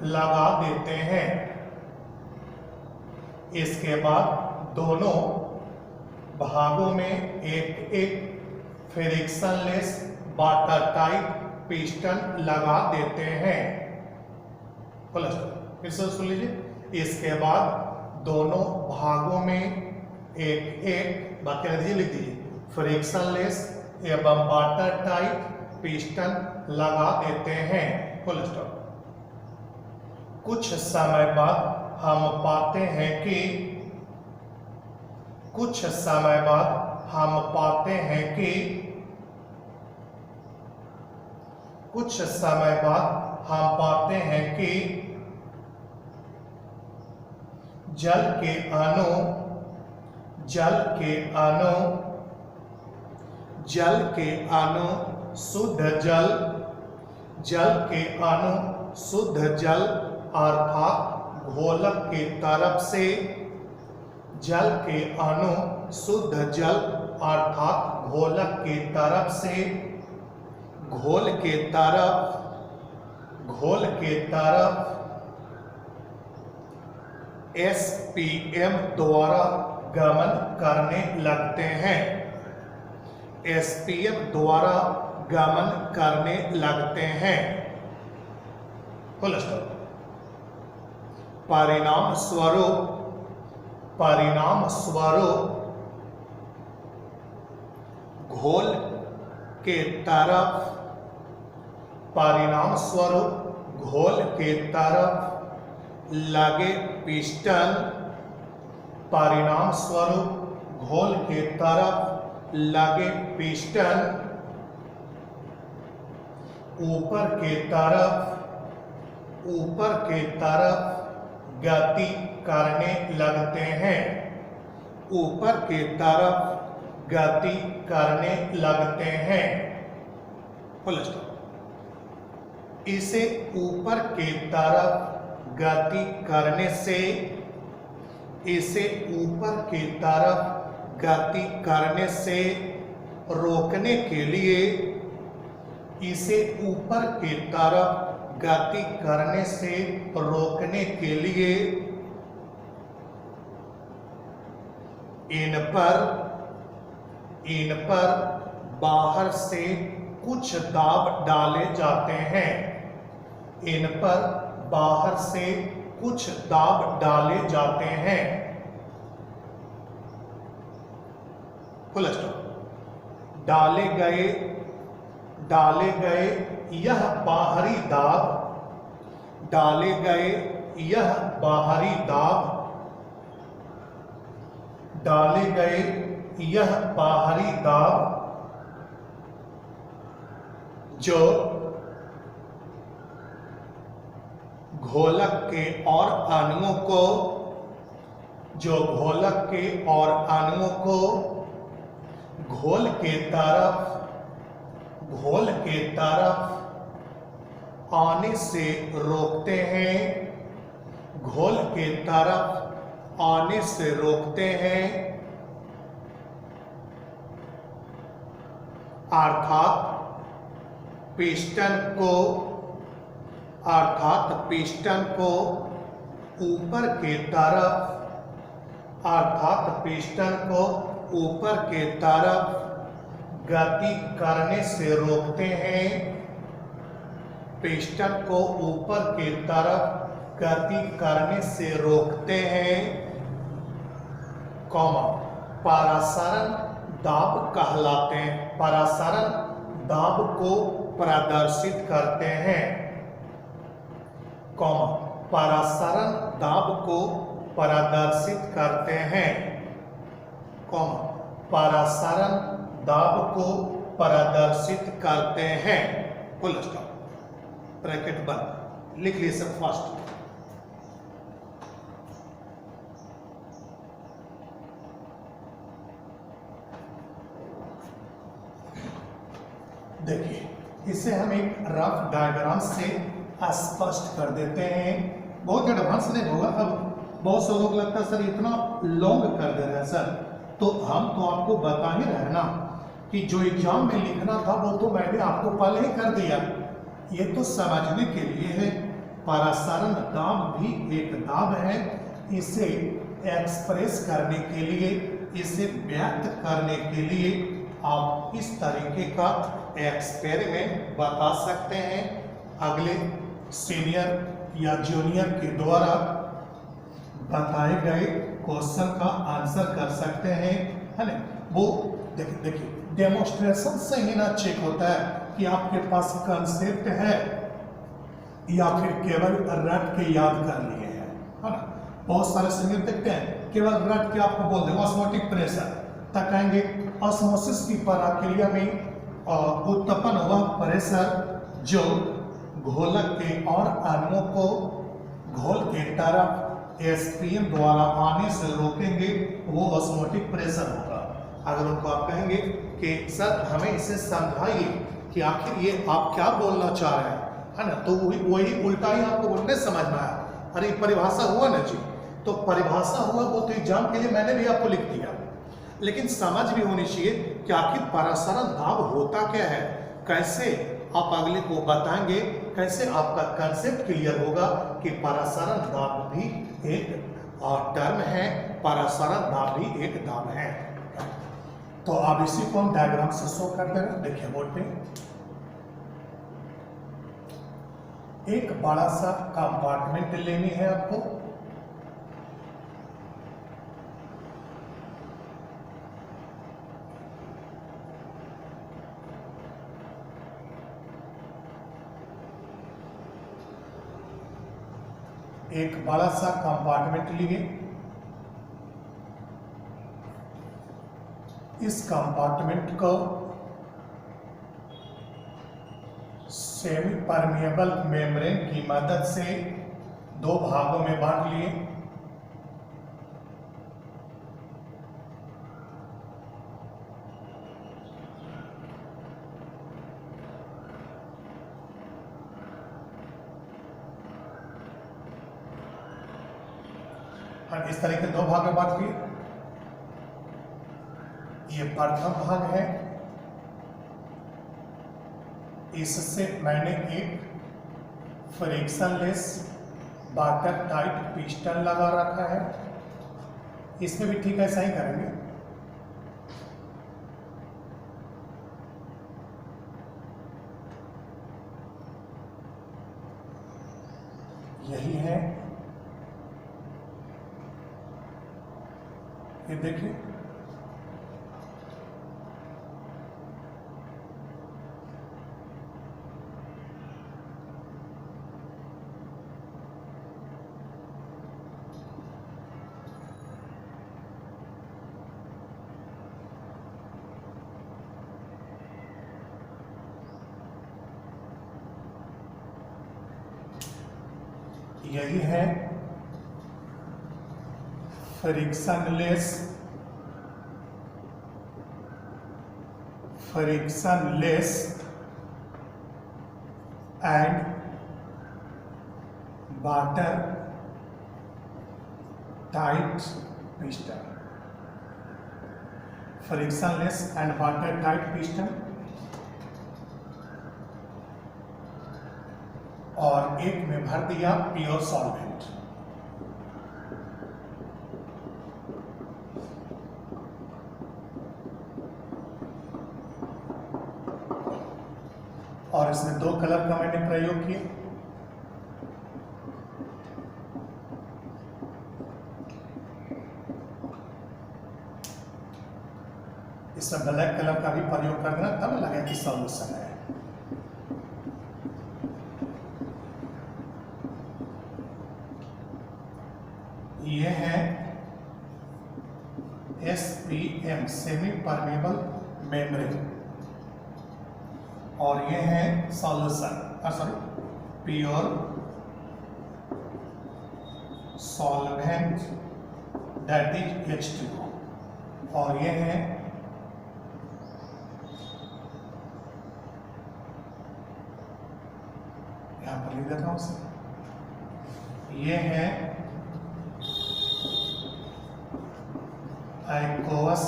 लगा देते हैं। इसके बाद दोनों भागों में एक एक फ्रिक्शनलेस वाटर टाइट पिस्टन लगा देते हैं। फिर से सुन लीजिए। इसके बाद दोनों भागों में एक एक बाकी अंग्रेजी लिख दीजिए फ्रिक्शनलेस एवं वाटर टाइट पिस्टन लगा देते हैं। Full stop. कुछ समय बाद हम पाते हैं कि जल के अणु शुद्ध जल अर्थात घोलक के तरफ से, जल के अणु शुद्ध जल अर्थात घोलक के तरफ से घोल के तरफ एसपीएम द्वारा गमन करने लगते हैं। एसपीएम द्वारा गमन करने लगते हैं। Full stop. परिणाम स्वरूप घोल के तरफ, परिणाम स्वरूप घोल के तरफ लगे पिस्टन, परिणाम स्वरूप घोल के तरफ लगे पिस्टन ऊपर के तरफ गति करने लगते हैं, ऊपर के तरफ गति करने लगते हैं। Full stop. इसे ऊपर के तरफ गति करने से, इसे ऊपर की तरफ गति करने से रोकने के लिए, इसे ऊपर की तरफ गति करने से रोकने के लिए इन पर बाहर से कुछ दाब डाले जाते हैं, इन पर बाहर से कुछ दाब डाले जाते हैं। Full stop. डाले गए यह बाहरी दाब, डाले गए यह बाहरी दाब, डाले गए यह बाहरी दाब जो घोलक के और अणुओं को, जो घोलक के और अणुओं को घोल के तरफ आने से रोकते हैं, घोल के तरफ आने से रोकते हैं, अर्थात पिस्टन को ऊपर के तरफ, अर्थात पिस्टन को ऊपर के तरफ गति करने से रोकते हैं, पिस्टन को ऊपर की तरफ गति करने से रोकते हैं, परासरण दाब कहलाते हैं, परासरण दाब को प्रदर्शित करते हैं, परासरण दाब को प्रदर्शित करते हैं, परासरण दाब को प्रदर्शित करते हैं। Full stop. ब्रैकेट बंद। लिख लीजिए सब फास्ट। देखिए, इसे हम एक रफ डायग्राम से स्पष्ट कर देते हैं। बहुत एडवांस नहीं होगा। अब बहुत से लोग लगता है सर इतना लॉन्ग कर दे रहे हैं सर, तो हम तो आपको बता ही रहे ना कि जो एग्जाम में लिखना था वो तो मैंने आपको पहले ही कर दिया। ये तो समझने के लिए है। परासरण दाब भी एक दाब है। इसे एक्सप्रेस करने के लिए, इसे व्यक्त करने के लिए आप इस तरीके का एक्सपेरिमेंट बता सकते हैं। अगले सीनियर या जूनियर के द्वारा बताए गए क्वेश्चन का आंसर कर सकते हैं, है ना। वो देखिए डेमोस्ट्रेशन से ही ना चेक होता है कि आपके पास कंसेप्ट है या फिर केवल रट के याद कर लिए हैं, है ना। बहुत सारे सीनियर देखते हैं केवल रट के आपको बोल देंगे ऑस्मोटिक प्रेशर तक कहेंगे। ऑस्मोसिस की प्रक्रिया में उत्पन्न हुआ प्रेशर जो घोलक के और अणुओं को घोल के तरफ एसपीएम द्वारा आने से रोकेंगे, वो ऑस्मोटिक प्रेशर होगा। अगर उनको आप कहेंगे कि सर हमें इसे समझाइए कि आखिर ये आप क्या बोलना चाह रहे हैं, है ना, तो वही उल्टा ही आपको बोलने समझ में आया। अरे परिभाषा हुआ ना जी, तो परिभाषा हुआ वो तो एग्जाम के लिए मैंने भी आपको लिख दिया, लेकिन समझ भी होनी चाहिए कि आखिर परासरण दाब होता क्या है, कैसे आप अगले को बताएंगे, कैसे आपका कंसेप्ट क्लियर होगा कि परासरण दाब भी एक टर्म है, परासरण दाब भी एक दाब है। तो आप इसी को हम डायग्राम से शो कर देंगे। देखिए बोर्ड पे एक बड़ा सा कंपार्टमेंट लेनी है आपको, एक बड़ा सा कंपार्टमेंट लिए, इस कंपार्टमेंट को सेमी परमिएबल मेम्ब्रेन की मदद से दो भागों में बांट लिए। और इस तरह के दो भाग में बांट लिए। ये प्रथम भाग है, इससे मैंने एक फ्रिक्शनलेस वाटर टाइट पिस्टन लगा रखा है। इसमें भी ठीक ऐसा ही करेंगे। यही है, ये देखिए, यही है frictionless and water tight piston. Frictionless and water tight piston, और एक में भर दिया प्योर सॉल्वेंट। और इसमें दो कलर का मैंने प्रयोग किया। इसमें ब्लैक कलर का भी प्रयोग करना, तब लगे कि सॉल्यूशन है। ये है SPM सेमी परमेबल मेम्ब्रेन, और ये है solution pure solvent that is H2O, और ये है यहां पर लिख देता हूं उसे, ये है एक्वस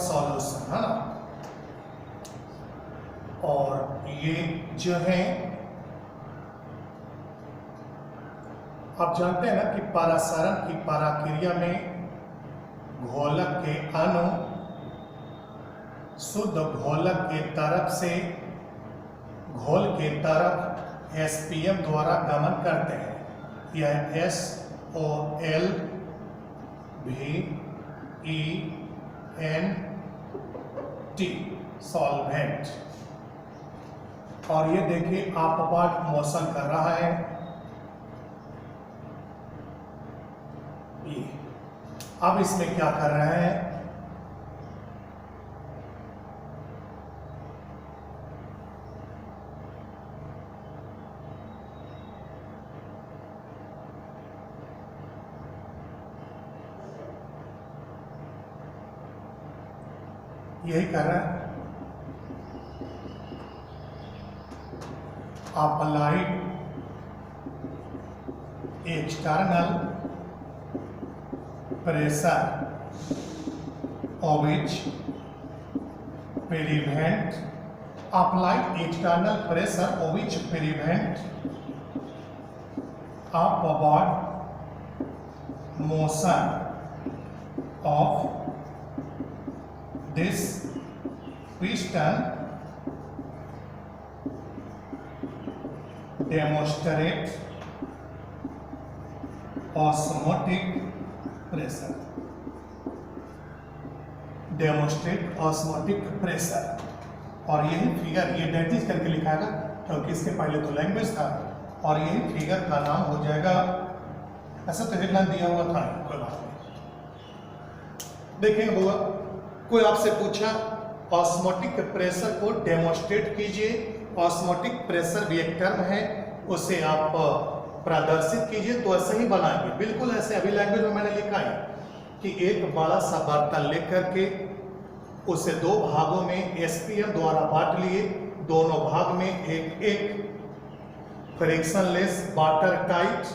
सॉल्यूशन है ना। और ये जो है, आप जानते हैं ना कि परासरण की पराक्रिया में घोलक के अणु शुद्ध घोलक के तरफ से घोल के तरफ SPM द्वारा गमन करते हैं। यह SOL VENT सॉल्वेंट, और ये देखिए अपवर्ड मोशन कर रहा है। ये अब इसमें क्या कर रहे हैं, यही कर रहा है। Applied external pressure which prevent applied external pressure which prevent upward motion of this piston demonstrate osmotic pressure, demonstrate osmotic pressure. और यही फिगर ये 33 करके लिखाएगा क्योंकि इसके पहले तो लैंग्वेज था और ये फिगर का नाम हो जाएगा, ऐसा तो हेडलाइन दिया हुआ था, कोई बात नहीं। देखें होगा कोई आपसे पूछा ऑस्मोटिक प्रेशर को डेमोन्स्ट्रेट कीजिए, ऑस्मोटिक प्रेशर भी एक टर्म है, उसे आप प्रदर्शित कीजिए, तो ऐसे ही बनाएंगे, बिल्कुल ऐसे। अभी लैंग्वेज में मैंने लिखा है कि एक बड़ा सा बर्तन लेकर के उसे दो भागों में एसपीएम द्वारा बांट लिए, दोनों भाग में एक एक फ्रिक्शनलेस वाटर टाइट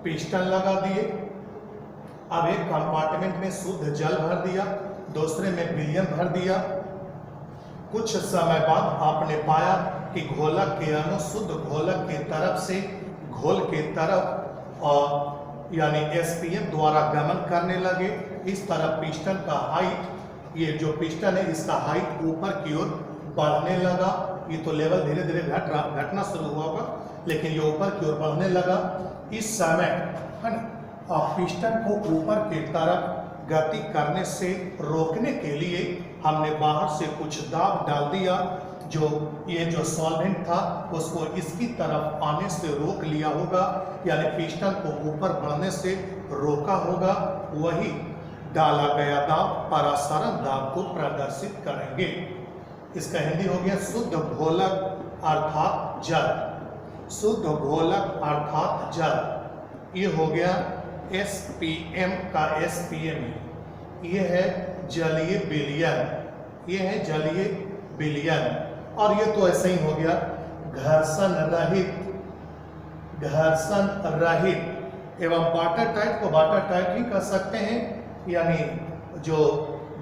पिस्टन लगा दिए। अब एक कंपार्टमेंट में शुद्ध जल भर दिया, दूसरे में विलियन भर दिया। कुछ समय बाद आपने पाया कि घोलक के अणु शुद्ध घोलक की तरफ से घोल के तरफ और यानी एसपीएम द्वारा गमन करने लगे। इस तरह पिस्टन का हाइट, ये जो पिस्टन है इसका हाइट ऊपर की ओर बढ़ने लगा। ये तो लेवल धीरे धीरे घटना शुरू हुआ होगा, लेकिन ये ऊपर की ओर बढ़ने लगा। इस समय है ना पिस्टन को ऊपर की तरफ गति करने से रोकने के लिए हमने बाहर से कुछ दाब डाल दिया, जो ये जो सॉल्वेंट था उसको इसकी तरफ आने से रोक लिया होगा, यानी पिस्टन को ऊपर बढ़ने से रोका होगा। वही डाला गया दाब परासरण दाब को प्रदर्शित करेंगे। इसका हिंदी हो गया शुद्ध घोलक अर्थात जल, शुद्ध घोलक अर्थात जल। ये हो गया एसपीएम का एसपीएम, ये है जलीय विलयन, ये है जलीय विलयन। और ये तो ऐसे ही हो गया घर्षण रहित, घर्षण रहित एवं वाटर टाइट को वाटर टाइट ही कर सकते हैं, यानी जो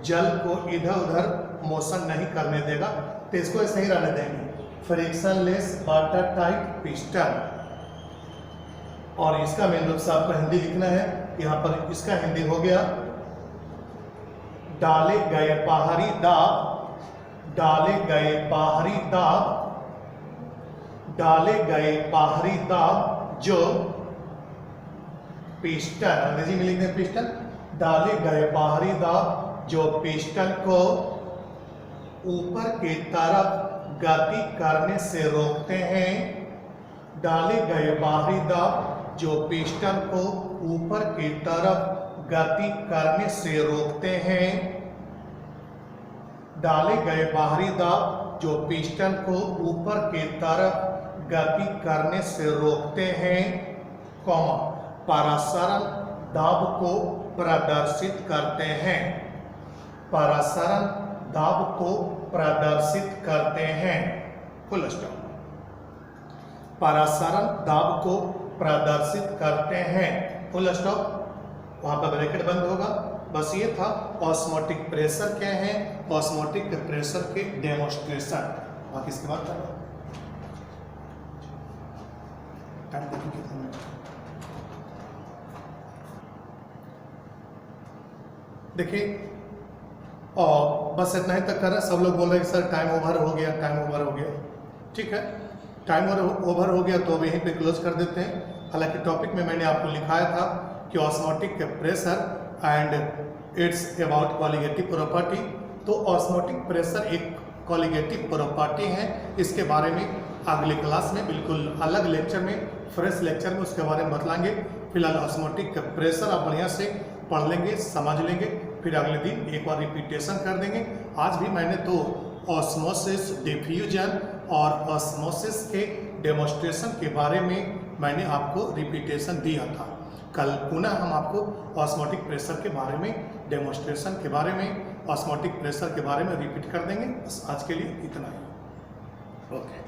जल को इधर उधर मोशन नहीं करने देगा, तो इसको ऐसे ही रहने देंगे फ्रिक्शनलेस वाटर टाइट पिस्टन। और इसका मेन रूप से आपको हिंदी लिखना है, यहाँ पर इसका हिंदी हो गया डाले गए बाहरी दाब, डाले गए बाहरी दाब, डाले गए बाहरी दाब जो पिस्टन, अंग्रेजी में लिखते हैं पिस्टन, डाले गए बाहरी दाब जो पिस्टन को ऊपर की तरफ गति करने से रोकते हैं। डाले गए बाहरी दाब जो पिस्टन को ऊपर की तरफ गति करने से रोकते हैं। डाले गए बाहरी दाब जो पिस्टन को ऊपर की तरफ गति करने से रोकते हैं, कॉमा परासरण दाब को प्रदर्शित करते हैं, परासरण दाब को प्रदर्शित करते हैं, फुल स्टॉप। परासरण दाब को प्रदर्शित करते हैं, फुल स्टॉप। वहां पर ब्रैकेट बंद होगा। बस ये था ऑस्मोटिक प्रेशर क्या है, ऑस्मोटिक प्रेशर के डेमोन्स्ट्रेशन। बाकी इसके बाद टाइम देखिए कितना मिनट। देखिए और बस इतना ही तक कर रहे हैं। सब लोग बोल रहे हैं कि सर टाइम ओवर हो गया, टाइम ओवर हो गया। ठीक है, टाइम ओवर हो गया तो अब यहीं पे क्लोज कर देते हैं। हालांकि टॉपिक में मैंने आपको लिखाया था कि osmotic pressure and it's about colligative property. तो ऑस्मोटिक प्रेशर एक कॉलिगेटिव प्रॉपर्टी है, इसके बारे में अगले क्लास में बिल्कुल अलग लेक्चर में, फ्रेश लेक्चर में उसके बारे में बतलाएंगे। फिलहाल ऑस्मोटिक प्रेशर आप बढ़िया से पढ़ लेंगे, समझ लेंगे, फिर अगले दिन एक बार रिपीटेशन कर देंगे। आज भी मैंने तो ऑस्मोसिस, डिफ्यूजन और ऑस्मोसिस के डेमोन्स्ट्रेशन के बारे में मैंने आपको रिपीटेशन दिया था। कल पुनः हम आपको ऑस्मोटिक प्रेशर के बारे में, डेमोन्स्ट्रेशन के बारे में, ऑस्मोटिक प्रेशर के बारे में रिपीट कर देंगे। बस आज के लिए इतना ही। ओके।